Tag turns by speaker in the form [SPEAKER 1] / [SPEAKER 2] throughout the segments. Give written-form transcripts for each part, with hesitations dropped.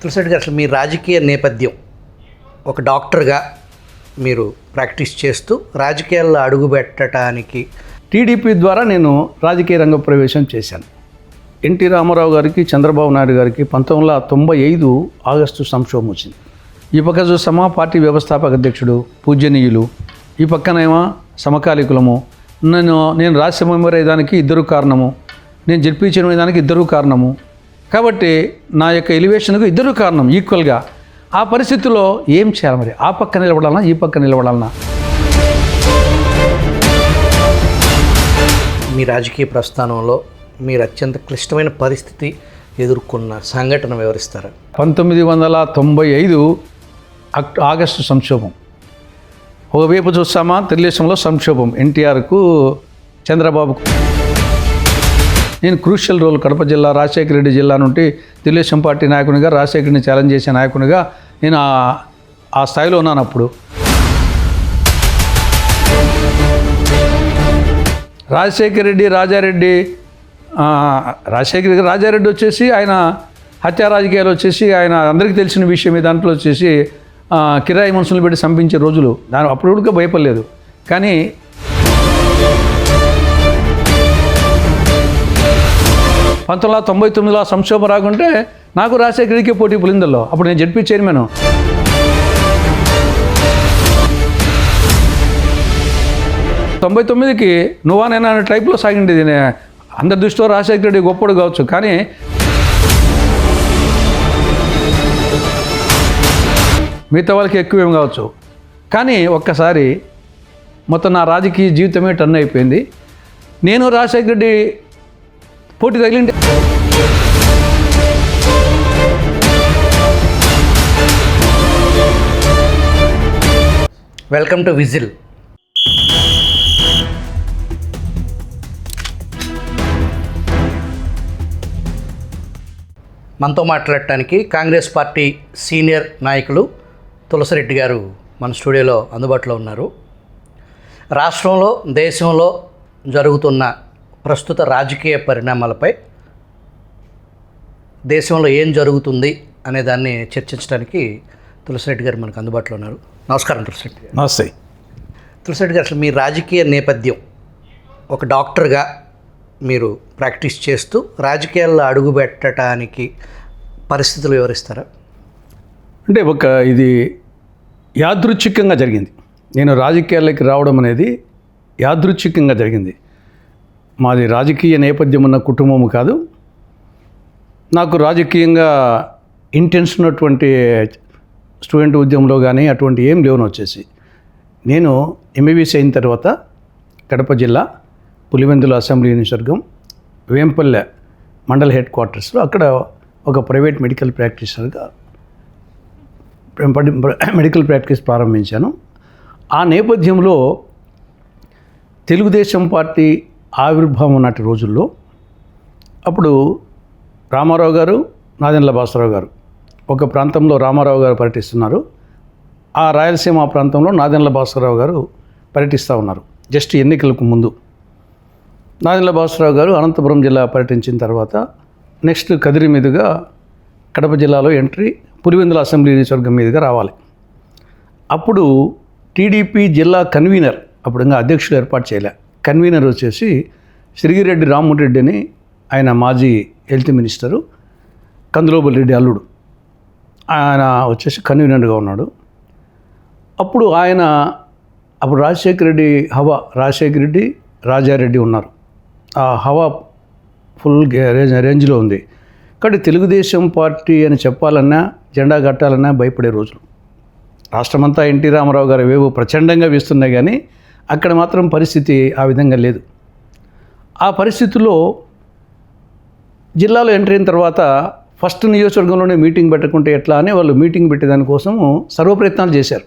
[SPEAKER 1] తులసిరెడ్డి గారు, అసలు మీ రాజకీయ నేపథ్యం ఒక డాక్టర్గా మీరు ప్రాక్టీస్ చేస్తూ రాజకీయాల్లో అడుగుపెట్టడానికి
[SPEAKER 2] టీడీపీ ద్వారా నేను రాజకీయ రంగ ప్రవేశం చేశాను. ఎన్టీ రామారావు గారికి, చంద్రబాబు నాయుడు గారికి 1995 ఆగస్టు సంక్షోభం వచ్చింది. ఈ పక్క చూసామా పార్టీ వ్యవస్థాపక అధ్యక్షుడు పూజ్యనీయులు, ఈ పక్కనేమో సమకాలీకులము. నేను రాజ్యసభ మెంబర్ అయ్యేదానికి ఇద్దరు కారణము, నేను జడ్పీ చైర్మన్ అయ్యేదానికి ఇద్దరు కారణము. కాబట్టి నా యొక్క ఎలివేషన్కు ఇద్దరు కారణం ఈక్వల్గా. ఆ పరిస్థితుల్లో ఏం చేయాలి మరి? ఆ పక్క నిలబడాలన్నా ఈ పక్క నిలబడాలన్నా?
[SPEAKER 1] మీ రాజకీయ ప్రస్థానంలో మీరు అత్యంత క్లిష్టమైన పరిస్థితి ఎదుర్కొన్న సంఘటన వివరిస్తారా?
[SPEAKER 2] 1995 ఆగస్టు సంక్షోభం. ఒకవైపు చూస్తామా తెలుగుదేశంలో సంక్షోభం, ఎన్టీఆర్కు, చంద్రబాబుకు. నేను క్రూషియల్ రోల్ కడప జిల్లా రాజశేఖర రెడ్డి జిల్లా నుండి తెలుగుదేశం పార్టీ నాయకునిగా, రాజశేఖర్ని ఛాలెంజ్ చేసే నాయకునిగా నేను ఆ స్థాయిలో ఉన్నాను. అప్పుడు రాజశేఖర రెడ్డి, రాజారెడ్డి వచ్చేసి ఆయన హత్యా రాజకీయాలు వచ్చేసి ఆయన అందరికీ తెలిసిన విషయమే. దాంట్లో వచ్చేసి కిరాయి మనుషులను పెట్టి చంపించే రోజులు. అప్పుడు కూడా భయపడలేదు. కానీ 1999లో సంక్షోభం రాకుంటే నాకు రాజశేఖర రెడ్డికే పోటీ పులిందల్లో. అప్పుడు నేను జడ్పీ చైర్మన్. తొంభై 99కి నువ్వా నేను అనే టైప్లో సాగిండేది. అందరి దృష్టిలో రాజశేఖర రెడ్డి గొప్పడు కావచ్చు, కానీ మిగతా వాళ్ళకి ఎక్కువేం కావచ్చు. కానీ ఒక్కసారి మొత్తం నా రాజకీయ జీవితమే టర్న్ అయిపోయింది. నేను రాజశేఖర రెడ్డి పోటీ తగిలింటే
[SPEAKER 1] వెల్కమ్ టు విజిల్. మనతో మాట్లాడటానికి కాంగ్రెస్ పార్టీ సీనియర్ నాయకులు తులసిరెడ్డి గారు మన స్టూడియోలో అందుబాటులో ఉన్నారు. రాష్ట్రంలో, దేశంలో జరుగుతున్న ప్రస్తుత రాజకీయ పరిణామాలపై, దేశంలో ఏం జరుగుతుంది అనే దాన్ని చర్చించడానికి తులసిరెడ్డి గారు మనకు అందుబాటులో ఉన్నారు. నమస్కారం తులసిరెడ్డి గారు.
[SPEAKER 2] నమస్తే.
[SPEAKER 1] తులసిరెడ్డి గారు, అసలు మీ రాజకీయ నేపథ్యం ఒక డాక్టర్గా మీరు ప్రాక్టీస్ చేస్తూ రాజకీయాల్లో అడుగుపెట్టడానికి పరిస్థితులు వివరిస్తారా?
[SPEAKER 2] అంటే ఇది యాదృచ్ఛికంగా జరిగింది. నేను రాజకీయాల్లోకి రావడం అనేది యాదృచ్ఛికంగా జరిగింది. మాది రాజకీయ నేపథ్యం ఉన్న కుటుంబము కాదు. నాకు రాజకీయంగా ఇంటెన్షన్ ఉన్నటువంటి స్టూడెంట్ ఉద్యమంలో కానీ అటువంటి ఏం లేవును. వచ్చేసి నేను ఎంబీబీఎస్ అయిన తర్వాత కడప జిల్లా పులివెందుల అసెంబ్లీ నియోజకవర్గం వేంపల్లె మండల్ హెడ్ క్వార్టర్స్లో అక్కడ ఒక ప్రైవేట్ మెడికల్ ప్రాక్టీషనర్గా మెడికల్ ప్రాక్టీస్ ప్రారంభించాను. ఆ నేపథ్యంలో తెలుగుదేశం పార్టీ ఆవిర్భావం నాటి రోజుల్లో అప్పుడు రామారావు గారు, నాదెండ్ల భాస్కరరావు గారు ఒక ప్రాంతంలో రామారావు గారు పర్యటిస్తున్నారు. ఆ రాయలసీమ ప్రాంతంలో నాదెండ్ల భాస్కరరావు గారు పర్యటిస్తూ ఉన్నారు. జస్ట్ ఎన్నికలకు ముందు నాదెండ్ల భాస్కరరావు గారు అనంతపురం జిల్లా పర్యటించిన తర్వాత నెక్స్ట్ కదిరి మీదుగా కడప జిల్లాలో ఎంట్రీ, పులివెందుల అసెంబ్లీ నియోజకవర్గం మీదుగా రావాలి. అప్పుడు టీడీపీ జిల్లా కన్వీనర్, అప్పుడు ఇంకా అధ్యక్షుడు ఏర్పాటు చేయలే, కన్వీనర్ వచ్చేసి శ్రీగిరెడ్డి రామ్మోహన్ అని, ఆయన మాజీ హెల్త్ మినిస్టరు, కందులోబుల్ రెడ్డి అల్లుడు, ఆయన వచ్చేసి కన్వీనర్గా ఉన్నాడు. అప్పుడు రాజశేఖర రెడ్డి రాజశేఖర రెడ్డి, రాజారెడ్డి ఉన్నారు. ఆ హవా ఫుల్ రేంజ్లో ఉంది. కాబట్టి తెలుగుదేశం పార్టీ అని చెప్పాలన్నా, జెండా కట్టాలన్నా భయపడే రోజులు. రాష్ట్రమంతా ఎన్టీ రామారావు గారు వేవు ప్రచండంగా వీస్తున్నాయి, కానీ అక్కడ మాత్రం పరిస్థితి ఆ విధంగా లేదు. ఆ పరిస్థితుల్లో జిల్లాలో ఎంటర్ అయిన తర్వాత ఫస్ట్ నియోజకవర్గంలోనే మీటింగ్ పెట్టకుంటే ఎట్లా అని వాళ్ళు మీటింగ్ పెట్టేదానికోసము సర్వప్రయత్నాలు చేశారు.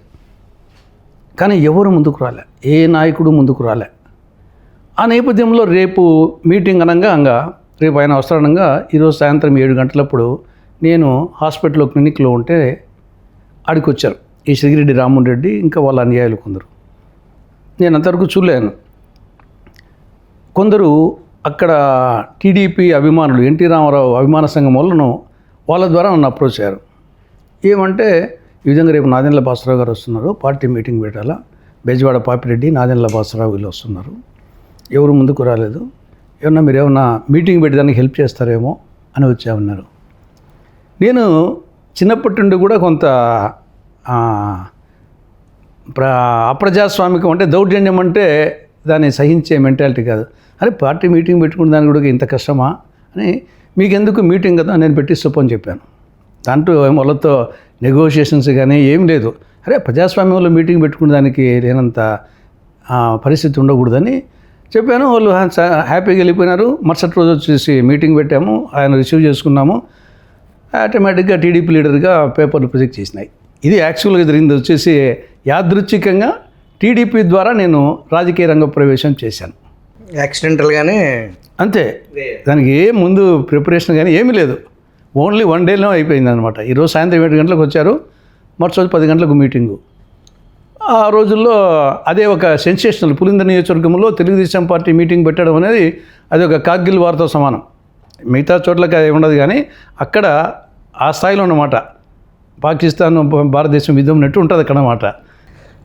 [SPEAKER 2] కానీ ఎవరు ముందుకు రాలే, ఏ నాయకుడు ముందుకు రాలే. ఆ నేపథ్యంలో రేపు మీటింగ్ అనగా రేపు ఆయన అవసరంగా ఈరోజు సాయంత్రం 7 గంటలప్పుడు నేను హాస్పిటల్లో క్లినిక్లో ఉంటే ఆడికి వచ్చారు ఈ శ్రీగిరెడ్డి రామ్మోహన్ రెడ్డి ఇంకా వాళ్ళ అనుయాయులు కొందరు. నేను అంతవరకు చూడలేను. కొందరు అక్కడ టీడీపీ అభిమానులు, ఎన్టీ రామారావు అభిమాన సంఘం వాళ్ళ ద్వారా నన్ను అప్రోచ్ అయ్యారు. ఏమంటే ఈ విధంగా రేపు నాదెండ్ల భాస్కరరావు గారు వస్తున్నారు, పార్టీ మీటింగ్ పెట్టాలా, బెజవాడ పాపిరెడ్డి, నాదెండ్ల భాస్కరరావు వీళ్ళు వస్తున్నారు, ఎవరు ముందుకు రాలేదు, ఏమన్నా మీరు ఏమన్నా మీటింగ్ పెట్టడానికి హెల్ప్ చేస్తారేమో అని వచ్చామన్నారు. నేను చిన్నప్పటి నుండి కూడా కొంత అప్రజాస్వామికం అంటే దౌర్జన్యం అంటే దాన్ని సహించే మెంటాలిటీ కాదు. అరే పార్టీ మీటింగ్ పెట్టుకున్న దానికి కూడా ఇంత కష్టమా అని, మీకెందుకు మీటింగ్ కదా నేను పెట్టిస్తూ అని చెప్పాను. దాంట్లో వాళ్ళతో నెగోషియేషన్స్ కానీ ఏం లేదు. అరే ప్రజాస్వామ్యంలో మీటింగ్ పెట్టుకునే దానికి లేనంత పరిస్థితి ఉండకూడదని చెప్పాను. వాళ్ళు హ్యాపీగా వెళ్ళిపోయినారు. మరుసటి రోజు వచ్చేసి మీటింగ్ పెట్టాము, ఆయన రిసీవ్ చేసుకున్నాము. ఆటోమేటిక్గా టీడీపీ లీడర్గా పేపర్లు ప్రొజెక్ట్ చేసినాయి. ఇది యాక్చువల్గా జరిగింది వచ్చేసి యాదృచ్ఛికంగా టీడీపీ ద్వారా నేను రాజకీయ రంగ ప్రవేశం చేశాను.
[SPEAKER 1] యాక్సిడెంటల్గానే
[SPEAKER 2] అంతే, దానికి ఏ ముందు ప్రిపరేషన్ కానీ ఏమీ లేదు. ఓన్లీ 1 డేలో అయిపోయింది అనమాట. ఈరోజు సాయంత్రం 7 గంటలకు వచ్చారు, మరుసటి రోజు 10 గంటలకు మీటింగు. ఆ రోజుల్లో అదే ఒక సెన్సేషనల్. పులిందర్ నియోజకవర్గంలో తెలుగుదేశం పార్టీ మీటింగ్ పెట్టడం అనేది అది ఒక కార్గిల్ వార్తో సమానం. మిగతా చోట్లకి అది ఉండదు, కానీ అక్కడ ఆ స్థాయిలో ఉన్నమాట. పాకిస్తాన్ భారతదేశం యుద్ధం నెట్టు ఉంటుంది అక్కడ అన్నమాట.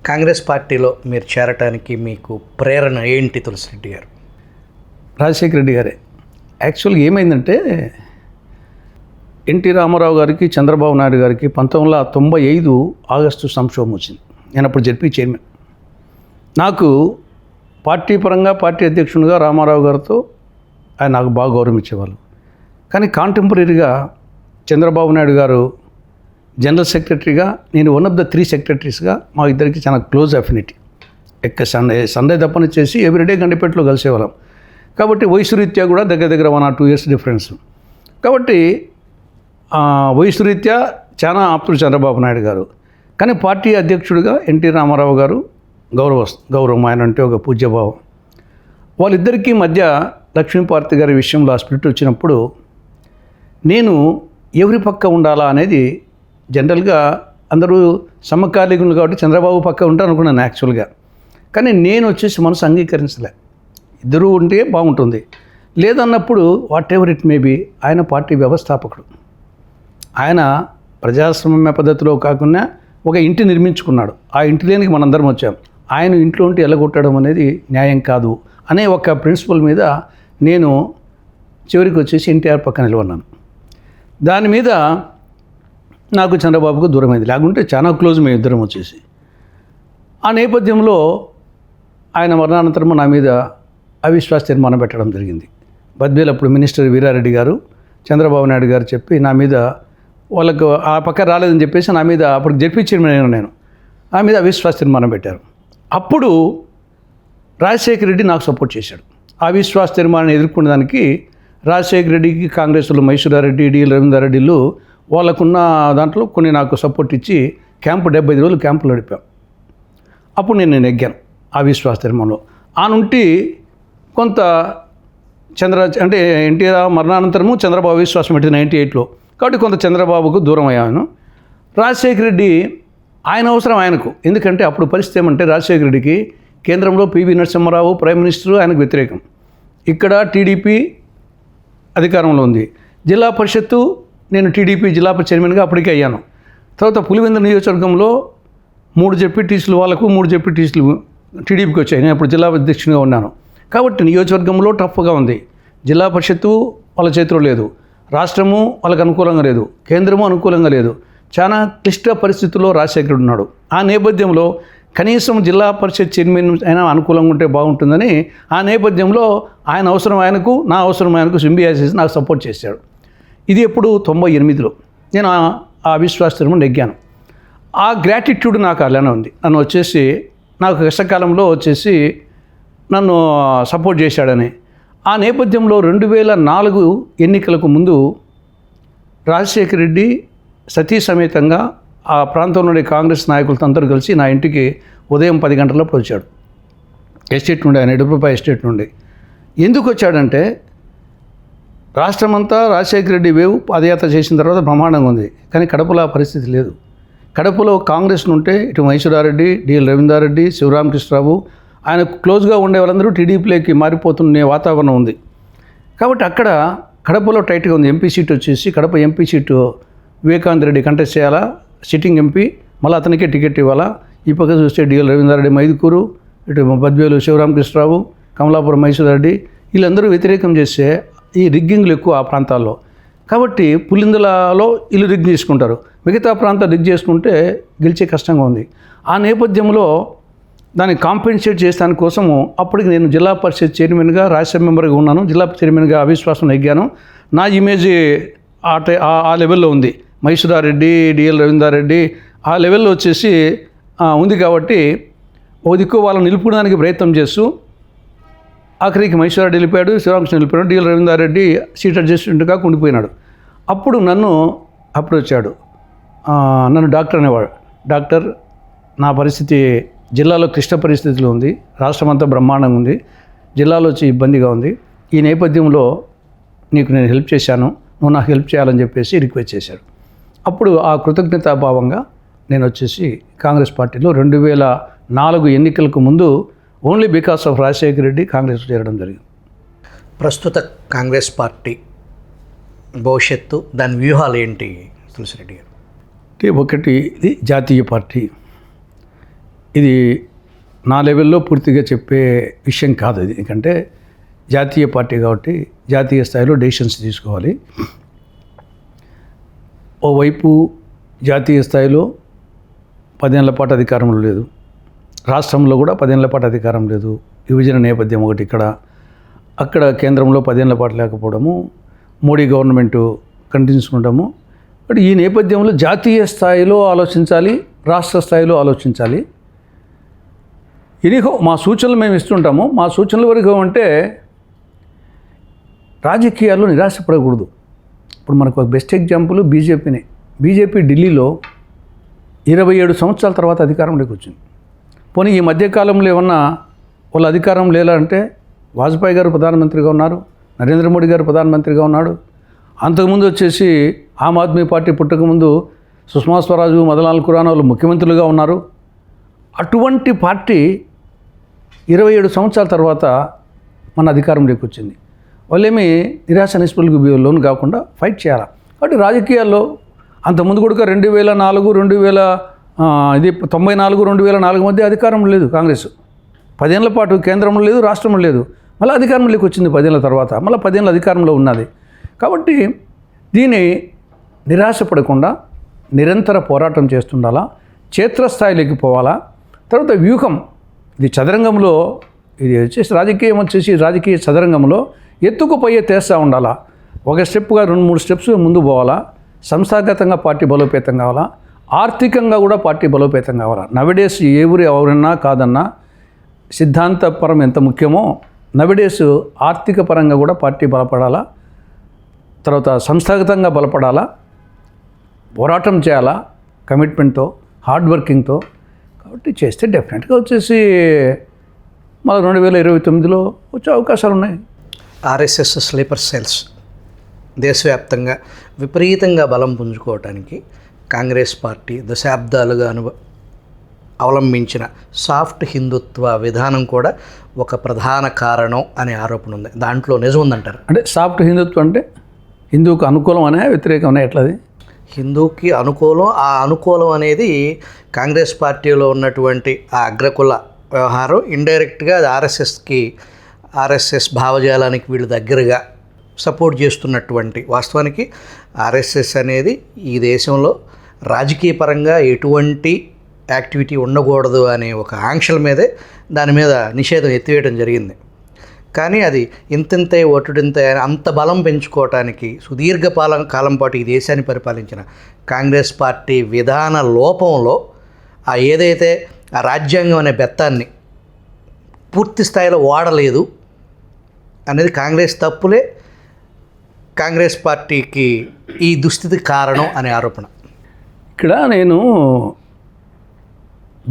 [SPEAKER 1] కాంగ్రెస్ పార్టీలో మీరు చేరటానికి మీకు ప్రేరణ ఏంటి తులసిరెడ్డి గారు?
[SPEAKER 2] రాజశేఖర రెడ్డి గారే. యాక్చువల్గా ఏమైందంటే ఎన్టీ రామారావు గారికి, చంద్రబాబు నాయుడు గారికి 1995 ఆగస్టు సంక్షోభం వచ్చింది. నేను అప్పుడు జెడ్పీ చైర్మన్. పార్టీ పరంగా పార్టీ అధ్యక్షునిగా రామారావు గారితో ఆయన నాకు బాగా గౌరవం ఇచ్చేవాళ్ళు. కానీ కాంటెంపరీగా చంద్రబాబు నాయుడు గారు జనరల్ సెక్రటరీగా, నేను 1 ఆఫ్ ద 3 సెక్రటరీస్గా మా ఇద్దరికి చాలా క్లోజ్ అఫినిటీ. సండే తప్పని చేసి ఎవ్రీడే గండిపేటలో కలిసేవాళ్ళం. కాబట్టి వయసు రీత్యా కూడా దగ్గర 1 or 2 years డిఫరెన్స్. కాబట్టి వయసు రీత్యా చాలా ఆప్తుడు చంద్రబాబు నాయుడు గారు. కానీ పార్టీ అధ్యక్షుడిగా ఎన్టీ రామారావు గారు గౌరవం, ఆయన అంటే ఒక పూజ్యభావం. వాళ్ళిద్దరికీ మధ్య లక్ష్మీపార్తి గారి విషయంలో ఆ స్ప్లిట్ వచ్చినప్పుడు నేను ఎవరి పక్క ఉండాలా అనేది జనరల్గా అందరూ సమకాలీకులు కాబట్టి చంద్రబాబు పక్క ఉంటాను అనుకున్నాను యాక్చువల్గా. కానీ నేను వచ్చేసి మనసు అంగీకరించలే. ఇద్దరూ ఉంటే బాగుంటుంది, లేదన్నప్పుడు whatever it may be, ఆయన పార్టీ వ్యవస్థాపకుడు. ఆయన ప్రజాస్వామ్య పద్ధతిలో కాకుండా ఒక ఇంటి నిర్మించుకున్నాడు. ఆ ఇంటి లేనికి మనందరం వచ్చాం. ఆయన ఇంట్లో ఉంటే ఎల్లగొట్టడం అనేది న్యాయం కాదు అనే ఒక ప్రిన్సిపల్ మీద నేను చివరికి వచ్చేసి ఎన్టీఆర్ పక్కన నిలబడినాను. దాని మీద నాకు చంద్రబాబుకు దూరమైంది, లేకుంటే చాలా క్లోజ్ మేము ఇద్దరం వచ్చేసి. ఆ నేపథ్యంలో ఆయన మరణానంతరం నా మీద అవిశ్వాస తీర్మానం పెట్టడం జరిగింది. బద్వేలు అప్పుడు మినిస్టర్ వీరారెడ్డి గారు, చంద్రబాబు నాయుడు గారు చెప్పి నా మీద, వాళ్ళకు ఆ పక్క రాలేదని చెప్పేసి నా మీద, అప్పుడు జెడ్పీ చైర్మన్ నేను, నా మీద అవిశ్వాస తీర్మానం పెట్టారు. అప్పుడు రాజశేఖర రెడ్డి నాకు సపోర్ట్ చేశాడు. ఆ అవిశ్వాస తీర్మానాన్ని ఎదుర్కొనే దానికి రాజశేఖర రెడ్డికి కాంగ్రెస్లో మహేశ్వరారెడ్డి, డిఎల్ రవీంద్రారెడ్డిలు వాళ్ళకున్న దాంట్లో కొన్ని నాకు సపోర్ట్ ఇచ్చి క్యాంపు 75 రోజులు క్యాంపులు నడిపాం. అప్పుడు నేను నెగ్గాను ఆ అవిశ్వాస తీర్మానంలో. ఆ నుండి కొంత అంటే ఎన్టీఆర్ మరణానంతరము చంద్రబాబు అవిశ్వాసం పెట్టింది 98లో. కాబట్టి కొంత చంద్రబాబుకు దూరం అయ్యాను. రాజశేఖర రెడ్డి ఆయన అవసరం ఆయనకు, ఎందుకంటే అప్పుడు పరిస్థితి ఏమంటే రాజశేఖర రెడ్డికి కేంద్రంలో పివి నరసింహారావు ప్రైమ్ మినిస్టర్, ఆయనకు వ్యతిరేకం. ఇక్కడ టీడీపీ అధికారంలో ఉంది. జిల్లా పరిషత్తు నేను టీడీపీ జిల్లా చైర్మన్గా అప్పటికే అయ్యాను. తర్వాత పులివెందుల నియోజకవర్గంలో 3 జెడ్పీటీసీలు వాళ్ళకు, 3 జెడ్పీటీసీలు టీడీపీకి వచ్చాయి. నేను అప్పుడు జిల్లా అధ్యక్షునిగా ఉన్నాను. కాబట్టి నియోజకవర్గంలో టఫ్గా ఉంది. జిల్లా పరిషత్తు వాళ్ళ చేతిలో లేదు, రాష్ట్రము వాళ్ళకు అనుకూలంగా లేదు, కేంద్రము అనుకూలంగా లేదు. చాలా క్లిష్ట పరిస్థితుల్లో రాజశేఖరుడు ఉన్నాడు. ఆ నేపథ్యంలో కనీసం జిల్లా పరిషత్ చైర్మన్ అయినా అనుకూలంగా ఉంటే బాగుంటుందని ఆ నేపథ్యంలో ఆయన అవసరం ఆయనకు, నా అవసరం ఆయనకు సింబియాసిస్ నాకు సపోర్ట్ చేశాడు. ఇది ఎప్పుడు 98లో నేను ఆ అవిశ్వాస తీర్మానం నెగ్గాను. ఆ గ్రాటిట్యూడ్ నాకు అలానే ఉంది. నన్ను వచ్చేసి నాకు కష్టకాలంలో వచ్చేసి నన్ను సపోర్ట్ చేశాడని. ఆ నేపథ్యంలో 2004 ఎన్నికలకు ముందు రాజశేఖర రెడ్డి సతీ సమేతంగా ఆ ప్రాంతంలోని కాంగ్రెస్ నాయకులతో అందరూ కలిసి నా ఇంటికి ఉదయం 10 గంటలప్పుడు వచ్చాడు. ఎస్టేట్ నుండి, ఆయన ఎడుపుపై ఎస్టేట్ నుండి. ఎందుకు వచ్చాడంటే రాష్ట్రమంతా రాజశేఖర రెడ్డి వేవ్ పాదయాత్ర చేసిన తర్వాత బ్రహ్మాండంగా ఉంది, కానీ కడపలో ఆ పరిస్థితి లేదు. కడపలో కాంగ్రెస్ నుంటే ఇటు మహేశ్వరారెడ్డి, డిఎల్ రవీంద్రారెడ్డి, శివరామకృష్ణరావు ఆయన క్లోజ్గా ఉండే వాళ్ళందరూ టీడీపీలోకి మారిపోతున్న వాతావరణం ఉంది. కాబట్టి అక్కడ కడపలో టైట్గా ఉంది. ఎంపీ సీట్ వచ్చేసి Kadapa MP seat Vivekananda Reddy contest చేయాలా, సిట్టింగ్ ఎంపీ, మళ్ళీ అతనికే టికెట్ ఇవ్వాలా. ఈ పక్క చూస్తే డిఎల్ రవీంద్రారెడ్డి మైదుకూరు, ఇటు బద్వేలు శివరామకృష్ణరావు, కమలాపురం మైసూరెడ్డి, వీళ్ళందరూ వ్యతిరేకం చేస్తే ఈ రిగ్గింగ్లు ఎక్కువ ఆ ప్రాంతాల్లో. కాబట్టి పులిందులలో వీళ్ళు రిగ్ చేసుకుంటారు, మిగతా ప్రాంతాలు రిగ్ చేసుకుంటే గెలిచే కష్టంగా ఉంది. ఆ నేపథ్యంలో దాన్ని కాంపెన్సేట్ చేసడానికి కోసము అప్పటికి నేను జిల్లా పరిషత్ చైర్మన్గా, రాజ్యసభ మెంబర్గా ఉన్నాను. జిల్లా చైర్మన్గా అవిశ్వాసం నెగ్గాను. నా ఇమేజ్ ఆ లెవెల్లో ఉంది. మైసూరారెడ్డి, డిఎల్ రవీంద్రారెడ్డి ఆ లెవెల్లో వచ్చేసి ఉంది. కాబట్టి ఓ దిక్కు వాళ్ళని నిలుపుకోవడానికి ప్రయత్నం చేస్తూ ఆఖరికి మైసూరారెడ్డి వెళ్ళిపోయాడు, శ్రీరామకృష్ణ వెళ్ళిపోయాడు, డిఎల్ రవీంద్రారెడ్డి సీట్ అడ్జస్ట్మెంట్గా ఉండిపోయినాడు. అప్పుడు నన్ను వచ్చాడు, నన్ను డాక్టర్ అనేవాడు. డాక్టర్, నా పరిస్థితి జిల్లాలో క్లిష్ట పరిస్థితులు ఉంది, రాష్ట్రం అంతా బ్రహ్మాండంగా ఉంది, జిల్లాలో వచ్చి ఇబ్బందిగా ఉంది. ఈ నేపథ్యంలో నీకు నేను హెల్ప్ చేశాను, నువ్వు నాకు హెల్ప్ చేయాలని చెప్పేసి రిక్వెస్ట్ చేశాడు. అప్పుడు ఆ కృతజ్ఞతాభావంగా నేను వచ్చేసి కాంగ్రెస్ పార్టీలో 2004 ఎన్నికలకు ముందు only because of Rajasekhara Reddy Congress చేరడం జరిగింది.
[SPEAKER 1] ప్రస్తుత కాంగ్రెస్ పార్టీ భవిష్యత్తు, దాని వ్యూహాలు ఏంటి తులసిరెడ్డి గారు?
[SPEAKER 2] అంటే ఒకటి, ఇది జాతీయ పార్టీ. ఇది నా లెవెల్లో పూర్తిగా చెప్పే విషయం కాదు. ఇది ఎందుకంటే జాతీయ పార్టీ కాబట్టి జాతీయ స్థాయిలో డెసిషన్స్ తీసుకోవాలి. ఓవైపు జాతీయ స్థాయిలో 10 ఏళ్ల పాటు అధికారంలో లేదు, రాష్ట్రంలో కూడా 10 ఏళ్ల పాటు అధికారం లేదు. విభజన నేపథ్యం ఒకటి ఇక్కడ, అక్కడ కేంద్రంలో 10 ఏళ్ల పాటు లేకపోవడము, మోడీ గవర్నమెంటు కంటిన్యూస్ ఉండడము. బట్ ఈ నేపథ్యంలో జాతీయ స్థాయిలో ఆలోచించాలి, రాష్ట్ర స్థాయిలో ఆలోచించాలి. ఎనీహో మా సూచనలు మేము ఇస్తుంటాము. మా సూచనల వరకు అంటే రాజకీయాల్లో నిరాశపడకూడదు. ఇప్పుడు మనకు ఒక బెస్ట్ ఎగ్జాంపుల్ బీజేపీనే. బీజేపీ ఢిల్లీలో 27 సంవత్సరాల తర్వాత అధికారంలోకి వచ్చింది. పోనీ ఈ మధ్యకాలంలో ఏమన్నా వాళ్ళ అధికారం లేదా అంటే, వాజ్పేయి గారు ప్రధానమంత్రిగా ఉన్నారు, నరేంద్ర మోడీ గారు ప్రధానమంత్రిగా ఉన్నాడు. అంతకుముందు వచ్చేసి ఆమ్ ఆద్మీ పార్టీ పుట్టకముందు సుష్మా స్వరాజు, మదన్లాల్ ఖురానా వాళ్ళు ముఖ్యమంత్రులుగా ఉన్నారు. అటువంటి పార్టీ 27 సంవత్సరాల తర్వాత మన అధికారంలోకి వచ్చింది. వాళ్ళేమి నిరాశ నిస్పృహలకు లోను కాకుండా ఫైట్ చేయాలి. కాబట్టి రాజకీయాల్లో అంతకుముందు కూడా 2004, 2004 మధ్య అధికారం లేదు కాంగ్రెస్. 10 ఏళ్ల పాటు కేంద్రంలో లేదు, రాష్ట్రంలో లేదు. మళ్ళీ అధికారంలోకి వచ్చింది 10 ఏళ్ల తర్వాత, మళ్ళీ 10 ఏళ్ళ అధికారంలో ఉన్నది. కాబట్టి దీన్ని నిరాశపడకుండా నిరంతర పోరాటం చేస్తుండాలా, క్షేత్రస్థాయిలోకి పోవాలా. తర్వాత వ్యూహం, ఇది చదరంగంలో, ఇది వచ్చేసి రాజకీయం వచ్చేసి రాజకీయ చదరంగంలో ఎత్తుకు పై ఎత్తేస్తూ ఉండాలా. ఒక స్టెప్గా 2-3 స్టెప్స్ ముందు పోవాలా. సంస్థాగతంగా పార్టీ బలోపేతం కావాలా, ఆర్థికంగా కూడా పార్టీ బలోపేతం కావాలా. నవడేస్ ఎవరన్నా కాదన్నా సిద్ధాంతపరం ఎంత ముఖ్యమో నవడేస్ ఆర్థిక పరంగా కూడా పార్టీ బలపడాలా. తర్వాత సంస్థాగతంగా బలపడాలా, పోరాటం చేయాలా కమిట్మెంట్తో, హార్డ్ వర్కింగ్తో. కాబట్టి చేస్తే డెఫినెట్గా వచ్చేసి మళ్ళీ 2029లో వచ్చే అవకాశాలు ఉన్నాయి.
[SPEAKER 1] ఆర్ఎస్ఎస్ స్లీపర్ సెల్స్ దేశవ్యాప్తంగా విపరీతంగా బలం పుంజుకోవడానికి కాంగ్రెస్ పార్టీ దశాబ్దాలుగా అవలంబించిన సాఫ్ట్ హిందుత్వ విధానం కూడా ఒక ప్రధాన కారణం అనే ఆరోపణ ఉంది. దాంట్లో నిజం ఉందంటారు?
[SPEAKER 2] అంటే సాఫ్ట్ హిందుత్వం అంటే హిందువుకు అనుకూలం అనే వ్యతిరేకం అనే ఎట్లది?
[SPEAKER 1] హిందూకి అనుకూలం, ఆ అనుకూలం అనేది కాంగ్రెస్ పార్టీలో ఉన్నటువంటి ఆ అగ్రకుల వ్యవహారం ఇండైరెక్ట్గా అది ఆర్ఎస్ఎస్ భావజాలానికి వీళ్ళు దగ్గరగా సపోర్ట్ చేస్తున్నటువంటి. వాస్తవానికి ఆర్ఎస్ఎస్ అనేది ఈ దేశంలో రాజకీయ పరంగా ఎటువంటి యాక్టివిటీ ఉండకూడదు అనే ఒక ఆంక్షల మీదే దాని మీద నిషేధం ఎత్తివేయడం జరిగింది. కానీ అది ఇంతింతే ఒటుడింతే అంత బలం పెంచుకోవటానికి సుదీర్ఘ కాలం పాటు ఈ దేశాన్ని పరిపాలించిన కాంగ్రెస్ పార్టీ విధాన లోపంలో ఏదైతే ఆ రాజ్యాంగం అనే బెత్తాన్ని పూర్తి స్థాయిలో వాడలేదు అనేది కాంగ్రెస్ తప్పులే కాంగ్రెస్ పార్టీకి ఈ దుస్థితి కారణం అనే ఆరోపణ.
[SPEAKER 2] ఇక్కడ నేను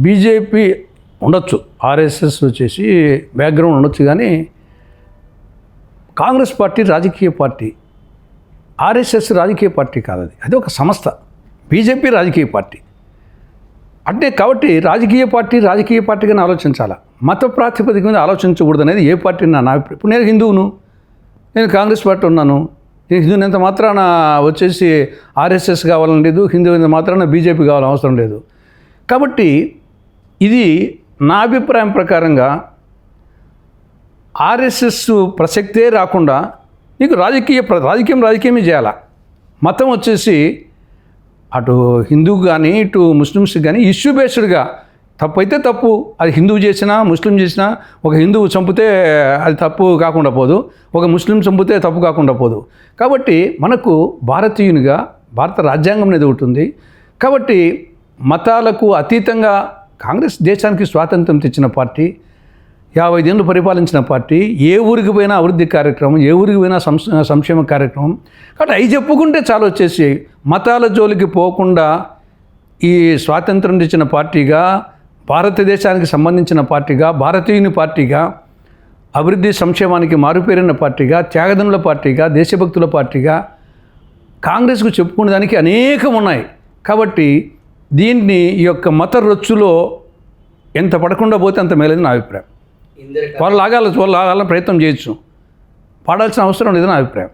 [SPEAKER 2] బీజేపీ ఉండొచ్చు, ఆర్ఎస్ఎస్ వచ్చేసి బ్యాక్గ్రౌండ్ ఉండొచ్చు, కానీ కాంగ్రెస్ పార్టీ రాజకీయ పార్టీ, ఆర్ఎస్ఎస్ రాజకీయ పార్టీ కాదు. అది ఒక సంస్థ. బీజేపీ రాజకీయ పార్టీ అంటే, కాబట్టి రాజకీయ పార్టీగానే ఆలోచించాలా, మత ప్రాతిపదిక మీద ఆలోచించకూడదు అనేది ఏ పార్టీ నా అభిప్రాయం. ఇప్పుడు నేను హిందువును, నేను కాంగ్రెస్ పార్టీ ఉన్నాను, హిందువునంత మాత్రాన వచ్చేసి ఆర్ఎస్ఎస్ కావాలని లేదు, హిందువునంత మాత్రాన బీజేపీ కావాలని అవసరం లేదు. కాబట్టి ఇది నా అభిప్రాయం ప్రకారంగా ఆర్ఎస్ఎస్ ప్రసక్తే రాకుండా నీకు రాజకీయమే చేయాల. మతం వచ్చేసి అటు హిందువు కానీ ఇటు ముస్లిమ్స్ కానీ ఇష్యూ బేస్డ్గా తప్పు అయితే తప్పు, అది హిందువు చేసినా ముస్లిం చేసినా, ఒక హిందువు చంపితే అది తప్పు కాకుండా పోదు, ఒక ముస్లిం చంపితే తప్పు కాకుండా పోదు. కాబట్టి మనకు భారతీయునిగా భారత రాజ్యాంగం అనేది ఉంటుంది. కాబట్టి మతాలకు అతీతంగా కాంగ్రెస్ దేశానికి స్వాతంత్రం తెచ్చిన పార్టీ, 50 ఏళ్ళు పరిపాలించిన పార్టీ, ఏ ఊరికి పోయినా అభివృద్ధి కార్యక్రమం, ఏ ఊరికి పోయినా సంక్షేమ కార్యక్రమం. కాబట్టి అవి చెప్పుకుంటే చాలా వచ్చేసి మతాల జోలికి పోకుండా ఈ స్వాతంత్రం తెచ్చిన పార్టీగా, భారతదేశానికి సంబంధించిన పార్టీగా, భారతీయుని పార్టీగా, అభివృద్ధి సంక్షేమానికి మారుపేరిన పార్టీగా, త్యాగదనుల పార్టీగా, దేశభక్తుల పార్టీగా కాంగ్రెస్కు చెప్పుకునే దానికి అనేకం ఉన్నాయి. కాబట్టి దీన్ని ఈ యొక్క మత రొచ్చులో ఎంత పడకుండా పోతే అంత మేలేదని నా అభిప్రాయం. వాళ్ళు ఆగాలని ప్రయత్నం చేయొచ్చు, పాడాల్సిన అవసరం లేదని నా అభిప్రాయం.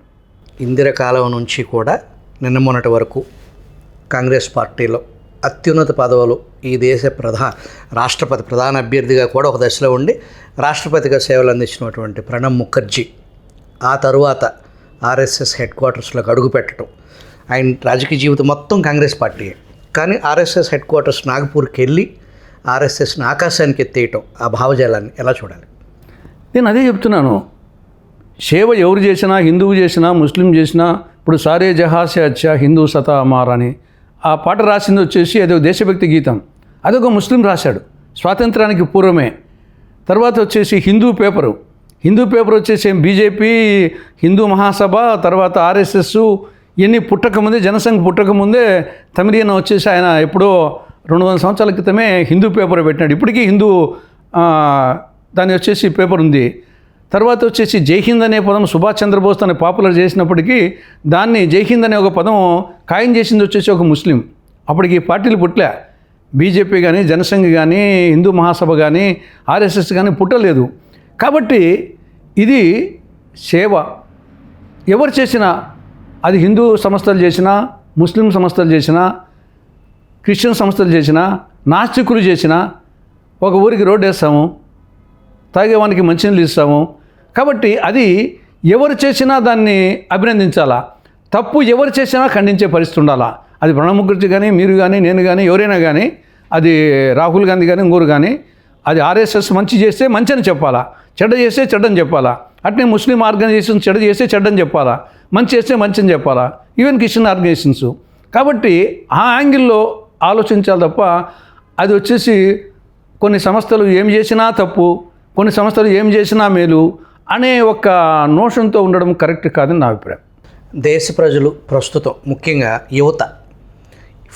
[SPEAKER 1] ఇందిరకాలం నుంచి కూడా నిన్న మొన్నటి వరకు కాంగ్రెస్ పార్టీలో అత్యున్నత పదవులు ఈ దేశ రాష్ట్రపతి ప్రధాన అభ్యర్థిగా కూడా ఒక దశలో ఉండి రాష్ట్రపతిగా సేవలు అందించినటువంటి ప్రణబ్ ముఖర్జీ ఆ తరువాత ఆర్ఎస్ఎస్ హెడ్ క్వార్టర్స్లోకి అడుగుపెట్టడం, ఆయన రాజకీయ జీవితం మొత్తం కాంగ్రెస్ పార్టీయే. కానీ ఆర్ఎస్ఎస్ హెడ్ క్వార్టర్స్ నాగపూర్కి వెళ్ళి ఆర్ఎస్ఎస్ని ఆకాశానికి ఎత్తేయటం, ఆ భావజాలాన్ని ఎలా చూడాలి?
[SPEAKER 2] నేను అదే చెప్తున్నాను. సేవ ఎవరు చేసినా, హిందువు చేసినా ముస్లిం చేసినా, ఇప్పుడు సారే జహాసే అచ్చా హిందూ సతా అమార్ అని ఆ పాట రాసింది వచ్చేసి అదొక దేశభక్తి గీతం. అదొక ముస్లిం రాశాడు స్వాతంత్రానికి పూర్వమే. తర్వాత వచ్చేసి హిందూ పేపర్ వచ్చేసి బీజేపీ, హిందూ మహాసభ, తర్వాత ఆర్ఎస్ఎస్ ఇవన్నీ పుట్టకముందే, జనసంఘ్ పుట్టకముందే తమిళియన్ వచ్చేసి ఆయన ఎప్పుడో 200 సంవత్సరాల క్రితమే హిందూ పేపర్ పెట్టినాడు. ఇప్పటికీ హిందూ దాని వచ్చేసి పేపర్ ఉంది. తర్వాత వచ్చేసి జైహింద్ అనే పదం సుభాష్ చంద్రబోస్ అని పాపులర్ చేసినప్పటికీ దాన్ని జైహింద్ అనే ఒక పదం ఖాయం చేసింది వచ్చేసి ఒక ముస్లిం. అప్పటికి పార్టీలు పుట్టలే, బీజేపీ కానీ, జనసంఘ్ కానీ, హిందూ మహాసభ కానీ, ఆర్ఎస్ఎస్ కానీ పుట్టలేదు. కాబట్టి ఇది సేవ ఎవరు చేసినా, అది హిందూ సంస్థలు చేసినా, ముస్లిం సంస్థలు చేసినా, క్రిస్టియన్ సంస్థలు చేసినా, నాస్తికులు చేసినా, ఒక ఊరికి రోడ్డు వేస్తాము, తాగేవానికి మంచినీళ్ళు ఇస్తాము. కాబట్టి అది ఎవరు చేసినా దాన్ని అభినందించాలా, తప్పు ఎవరు చేసినా ఖండించే పరిస్థితి ఉండాలా. అది ప్రణబ్ ముఖర్జీ కానీ, మీరు కానీ, నేను కానీ, ఎవరైనా కానీ, అది రాహుల్ గాంధీ కానీ, ఇంకోరు కానీ, అది ఆర్ఎస్ఎస్ మంచి చేస్తే మంచి అని చెప్పాలా, చెడ్డ చేస్తే చెడ్డని చెప్పాలా. అట్నే ముస్లిం ఆర్గనైజేషన్ చెడ్డ చేస్తే చెడ్డని చెప్పాలా, మంచి చేస్తే మంచి అని చెప్పాలా, ఈవెన్ క్రిస్టియన్ ఆర్గనైజేషన్స్. కాబట్టి ఆ యాంగిల్లో ఆలోచించాలి తప్ప అది వచ్చేసి కొన్ని సంస్థలు ఏం చేసినా తప్పు, కొన్ని సంస్థలు ఏం చేసినా మేలు అనే ఒక నోషన్తో ఉండడం కరెక్ట్ కాదని నా అభిప్రాయం.
[SPEAKER 1] దేశ ప్రజలు ప్రస్తుతం ముఖ్యంగా యువత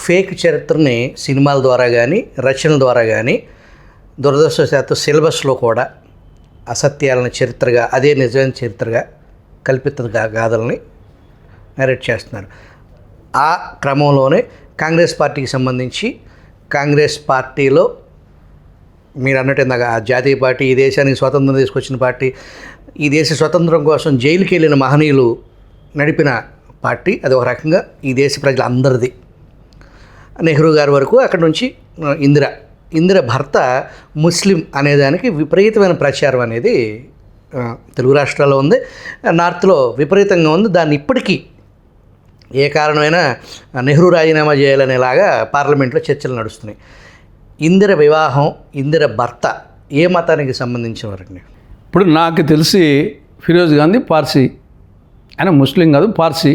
[SPEAKER 1] ఫేక్ చరిత్రని సినిమాల ద్వారా కానీ, రచనల ద్వారా కానీ, దురదృష్టవశాత్తు సిలబస్లో కూడా అసత్యాలను చరిత్రగా, అదే నిజమైన చరిత్రగా, కల్పిత గాథల్ని నరేట్ చేస్తున్నారు. ఆ క్రమంలోనే కాంగ్రెస్ పార్టీకి సంబంధించి, కాంగ్రెస్ పార్టీలో మీరు అన్నట్టు ఇందాక జాతీయ పార్టీ, ఈ దేశానికి స్వాతంత్రం తీసుకొచ్చిన పార్టీ, ఈ దేశ స్వతంత్రం కోసం జైలుకి వెళ్ళిన మహనీయులు నడిపిన పార్టీ, అది ఒక రకంగా ఈ దేశ ప్రజలందరిది. నెహ్రూ గారి వరకు, అక్కడి నుంచి ఇందిర భర్త ముస్లిం అనేదానికి విపరీతమైన ప్రచారం అనేది తెలుగు రాష్ట్రాల్లో ఉంది, నార్త్లో విపరీతంగా ఉంది. దాన్ని ఇప్పటికీ ఏ కారణమైనా నెహ్రూ రాజీనామా చేయాలనేలాగా పార్లమెంట్లో చర్చలు నడుస్తున్నాయి. ఇందిర వివాహం, ఇందిర భర్త ఏ మతానికి సంబంధించిన వారండి?
[SPEAKER 2] ఇప్పుడు నాకు తెలిసి ఫిరోజ్ గాంధీ పార్సీ, ఆయన ముస్లిం కాదు, పార్సీ.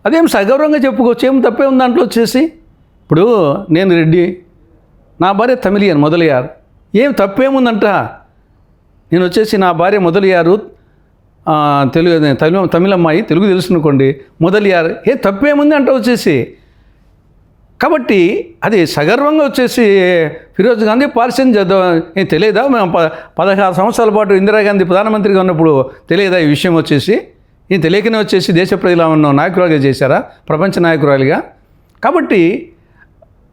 [SPEAKER 2] అదేం సగౌరవంగా చెప్పుకోవచ్చు, ఏం తప్పే ఉంది దాంట్లో వచ్చేసి. ఇప్పుడు నేను రెడ్డి, నా భార్య తమిళియన్ మొదలయ్యారు, ఏం తప్పేముందంట. నేను వచ్చేసి నా భార్య మొదలయ్యారు తమిళ అమ్మాయి, తెలుగు తెలుసునుకోండి, మొదలయ్యారు, ఏ తప్పేముంది అంట వచ్చేసి. కాబట్టి అది సగర్వంగా వచ్చేసి ఫిరోజ్ గాంధీ పార్సీని ఏం తెలియదా? మేము 16 సంవత్సరాల పాటు ఇందిరాగాంధీ ప్రధానమంత్రిగా ఉన్నప్పుడు తెలియదా ఈ విషయం వచ్చేసి? ఏం తెలియకనే వచ్చేసి దేశ ప్రజలను నాయకురాలుగా చేశారా, ప్రపంచ నాయకురాలుగా? కాబట్టి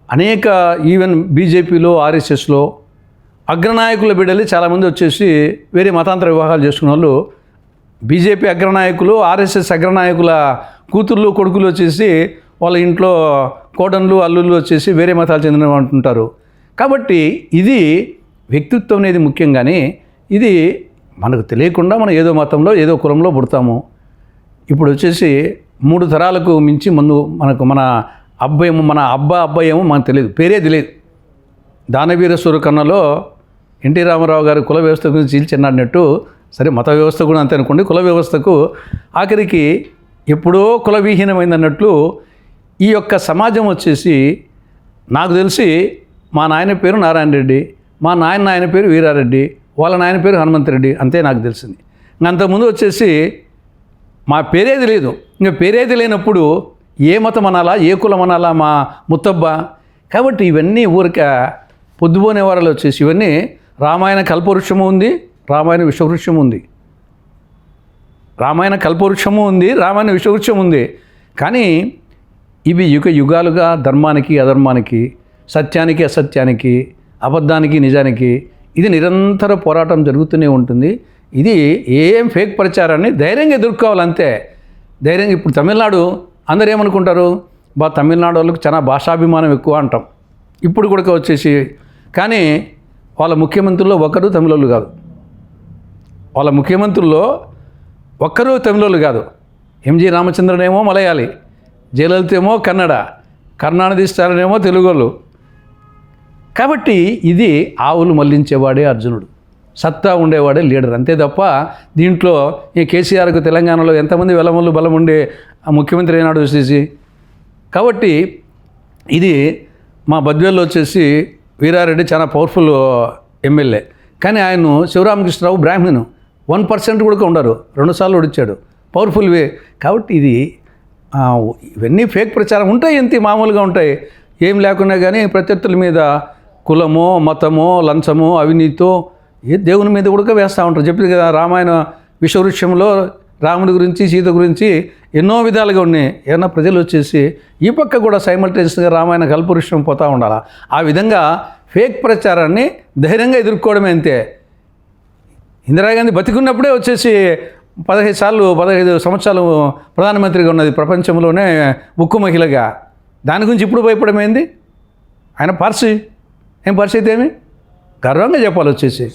[SPEAKER 2] అనేక ఈవెన్ బీజేపీలో, బీజేపీ అగ్రనాయకులు, ఆర్ఎస్ఎస్ అగ్రనాయకుల కూతుర్లు కొడుకులు వచ్చేసి వాళ్ళ ఇంట్లో కోడన్లు అల్లుళ్ళు వచ్చేసి వేరే మతాలు చెందిన అంటుంటారు. కాబట్టి ఇది వ్యక్తిత్వం అనేది ముఖ్యం, కానీ ఇది మనకు తెలియకుండా మనం ఏదో మతంలో ఏదో కులంలో పుడతాము. ఇప్పుడు వచ్చేసి 3 తరాలకు మించి ముందు మన అబ్బాయి ఏమో మనకు తెలియదు, పేరే తెలియదు. దానవీర సూరకర్ణలో ఎన్టీ రామారావు గారు కుల వ్యవస్థ గురించి చీల్చిన్నాడినట్టు, సరే మత వ్యవస్థ కూడా అంతే అనుకోండి, కుల వ్యవస్థకు ఆఖరికి ఎప్పుడో కులవిహీనమైందన్నట్లు ఈ యొక్క సమాజం వచ్చేసి, నాకు తెలిసి మా నాయన పేరు నారాయణ రెడ్డి, మా నాయన పేరు వీరారెడ్డి, వాళ్ళ నాయన పేరు హనుమంతరెడ్డి, అంతే నాకు తెలిసింది. అంతకుముందు వచ్చేసి మా పేరే తెలియదు. ఇంకా పేరే తెలియనప్పుడు ఏ మతం అనాలా, ఏ కులం అనాలా, మా ముత్తబ్బ. కాబట్టి ఇవన్నీ ఊరిక పొద్దుపోనే వారాలు వచ్చేసి ఇవన్నీ రామాయణ కల్పవృక్షము ఉంది, రామాయణ విషవృక్షము ఉంది. రామాయణ కల్పవృక్షము ఉంది, రామాయణ విషవృక్షం ఉంది. కానీ ఇవి యుగాలుగా ధర్మానికి అధర్మానికి, సత్యానికి అసత్యానికి, అబద్ధానికి నిజానికి ఇది నిరంతర పోరాటం జరుగుతూనే ఉంటుంది. ఇది ఏం ఫేక్ ప్రచారాన్ని ధైర్యంగా ఎదుర్కోవాలంతే. ధైర్యంగా ఇప్పుడు తమిళనాడు అందరూ ఏమనుకుంటారు, తమిళనాడు వాళ్ళకి చాలా భాషాభిమానం ఎక్కువ అంటాం ఇప్పుడు కూడా వచ్చేసి. కానీ వాళ్ళ ముఖ్యమంత్రుల్లో ఒకరు తమిళోళ్ళు కాదు, వాళ్ళ ముఖ్యమంత్రుల్లో ఒక్కరూ తమిళోళ్ళు కాదు. ఎంజి రామచంద్రనేమో మలయాళి, జయలలిత ఏమో కన్నడ, కరుణానిధిస్తారనేమో తెలుగోళ్ళు. కాబట్టి ఇది ఆవులు మళ్లించేవాడే అర్జునుడు, సత్తా ఉండేవాడే లీడర్, అంతే తప్ప దీంట్లో ఈ కేసీఆర్కు తెలంగాణలో ఎంతమంది వెలమల్లు బలం ఉండే ముఖ్యమంత్రి అయినాడు వచ్చేసి. కాబట్టి ఇది మా బద్వేల్లో వచ్చేసి వీరారెడ్డి చాలా పవర్ఫుల్ ఎమ్మెల్యే, కానీ ఆయన శివరామకృష్ణరావు బ్రాహ్మణు, 1% కూడా ఉండరు, 2 సార్లు ఓడిచ్చాడు, పవర్ఫుల్ వే. కాబట్టి ఇది ఇవన్నీ ఫేక్ ప్రచారం ఉంటాయి, ఎంత మామూలుగా ఉంటాయి, ఏం లేకున్నా కానీ ప్రత్యర్థుల మీద కులమో మతమో లంచమో అవినీతో దేవుని మీద కూడా వేస్తూ ఉంటారు. చెప్పింది కదా, రామాయణ విషవృక్షంలో రాముడి గురించి సీత గురించి ఎన్నో విధాలుగా ఉన్నాయి. ఏమన్నా ప్రజలు వచ్చేసి ఈ పక్క కూడా సైమల్టేనియస్గా రామాయణ కల్పవృక్షం పోతూ ఉండాలి. ఆ విధంగా ఫేక్ ప్రచారాన్ని ధైర్యంగా ఎదుర్కోవడమే అంతే. ఇందిరాగాంధీ బతికున్నప్పుడే వచ్చేసి 15 సంవత్సరాలు ప్రధానమంత్రిగా ఉన్నది, ప్రపంచంలోనే ఉక్కు మహిళగా. దాని గురించి ఇప్పుడు భయపడమైంది. ఆయన పార్సీ అయితే ఏమి గర్వంగా చెప్పాలి వచ్చేసి,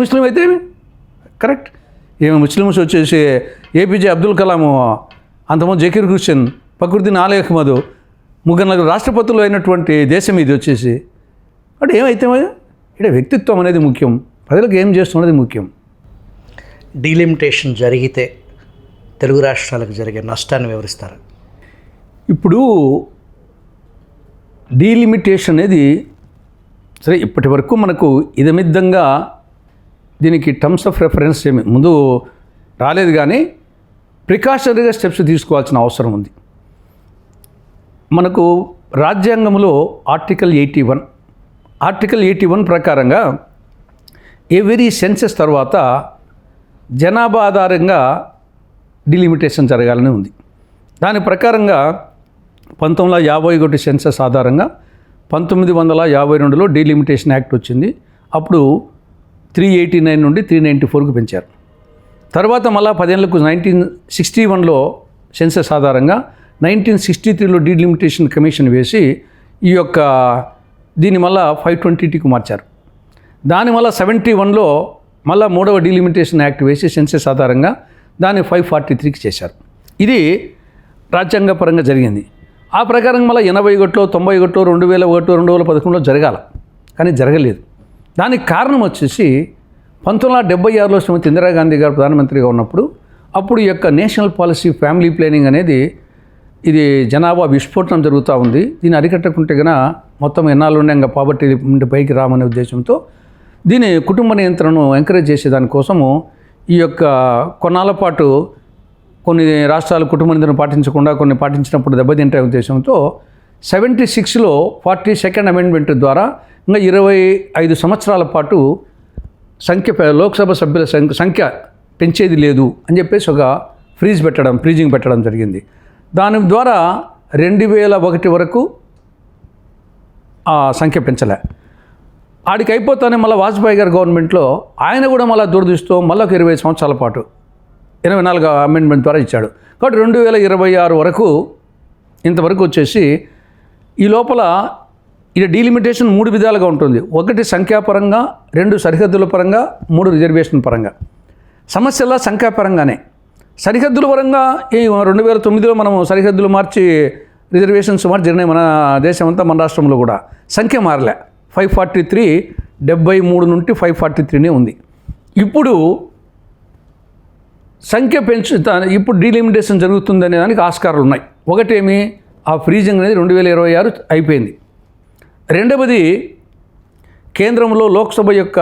[SPEAKER 2] ముస్లిం అయితే ఏమి కరెక్ట్. ముస్లిమ్స్ వచ్చేసి ఏపీజే అబ్దుల్ కలాము, అంతకుముందు జకీర్ హుస్సేన్, ఫక్రుద్దీన్ ఆలీ అహ్మద్, 3 రాష్ట్రపతులు అయినటువంటి దేశం ఇది వచ్చేసి. అంటే ఏమైతే ఇక్కడ వ్యక్తిత్వం అనేది ముఖ్యం, ప్రజలకు ఏం చేస్తున్నది ముఖ్యం.
[SPEAKER 1] డీలిమిటేషన్ జరిగితే తెలుగు రాష్ట్రాలకు జరిగే నష్టాన్ని వివరిస్తారు.
[SPEAKER 2] ఇప్పుడు డీలిమిటేషన్ అనేది సరే ఇప్పటి వరకు మనకు ఇదమిద్దంగా దీనికి టర్మ్స్ ఆఫ్ రెఫరెన్స్ ఏమి ముందు రాలేదు, కానీ ప్రికాషనరీగా స్టెప్స్ తీసుకోవాల్సిన అవసరం ఉంది. మనకు రాజ్యాంగంలో ఆర్టికల్ 81 ప్రకారంగా ఎవరీ సెన్సెస్ తర్వాత జనాభా ఆధారంగా డిలిమిటేషన్ జరగాలని ఉంది. దాని ప్రకారంగా 1951 సెన్సెస్ ఆధారంగా 1952లో డీలిమిటేషన్ యాక్ట్ వచ్చింది. అప్పుడు 389 నుండి 394కు పెంచారు. తర్వాత మళ్ళా 10 ఏళ్లకు 1961లో సెన్సెస్ ఆధారంగా 1963లో డీలిమిటేషన్ కమిషన్ వేసి ఈ యొక్క దీన్ని మళ్ళా 520కు మార్చారు. దాని మళ్ళీ 71లో మళ్ళీ 3వ డీలిమిటేషన్ యాక్ట్ వేసి సెన్సెస్ ఆధారంగా దాన్ని 543కి చేశారు. ఇది రాజ్యాంగపరంగా జరిగింది. ఆ ప్రకారం మళ్ళీ 81లో 91లో 2001 2011లో జరగాల, కానీ జరగలేదు. దానికి కారణం వచ్చేసి 1976లో శ్రీమతి ఇందిరాగాంధీ గారు ప్రధానమంత్రిగా ఉన్నప్పుడు అప్పుడు ఈ యొక్క నేషనల్ పాలసీ ఫ్యామిలీ ప్లానింగ్ అనేది ఇది జనాభా విస్ఫోటనం జరుగుతూ ఉంది, దీన్ని అరికట్టకుంటే కన్నా మొత్తం ఎన్నాళ్ళు ఉండే ఇంకా పావర్టీ నుండి పైకి రామనే ఉద్దేశంతో దీని కుటుంబ నియంత్రణను ఎంకరేజ్ చేసేదానికోసము ఈ యొక్క కొన్నాళ్ళ పాటు కొన్ని రాష్ట్రాలు కుటుంబ నియంత్రణ పాటించకుండా కొన్ని పాటించినప్పుడు దెబ్బతింటే ఉద్దేశంతో 76లో 42nd అమెండ్మెంట్ ద్వారా ఇంకా 25 సంవత్సరాల పాటు లోక్సభ సభ్యుల సంఖ్య పెంచేది లేదు అని చెప్పేసి ఒక ఫ్రీజింగ్ పెట్టడం జరిగింది. దాని ద్వారా 2001 వరకు ఆ సంఖ్య పెంచలే. ఆడికి అయిపోతానే మళ్ళీ వాజ్పేయి గారి గవర్నమెంట్లో ఆయన కూడా మళ్ళీ దురదృష్టం మళ్ళీ ఒక 20 సంవత్సరాల పాటు 84వ అమెండ్మెంట్ ద్వారా ఇచ్చాడు. కాబట్టి 2026 వరకు ఇంతవరకు వచ్చేసి ఈ లోపల ఇది డీలిమిటేషన్ 3 విధాలుగా ఉంటుంది. 1 సంఖ్యాపరంగా, 2 సరిహద్దుల పరంగా, 3 రిజర్వేషన్ పరంగా. సమస్యలా సంఖ్యాపరంగానే. సరిహద్దుల పరంగా ఈ 2009లో మనం సరిహద్దులు మార్చి రిజర్వేషన్స్ మార్చి జరిగినాయి మన దేశం అంతా, మన రాష్ట్రంలో కూడా. సంఖ్య మారలే. 543 73 నుండి 543నే ఉంది. ఇప్పుడు సంఖ్య ఇప్పుడు డీలిమిటేషన్ జరుగుతుందనే దానికి ఆస్కారాలు ఉన్నాయి. ఒకటేమి, ఆ ఫ్రీజింగ్ అనేది 2026 అయిపోయింది. రెండవది, కేంద్రంలో లోక్సభ యొక్క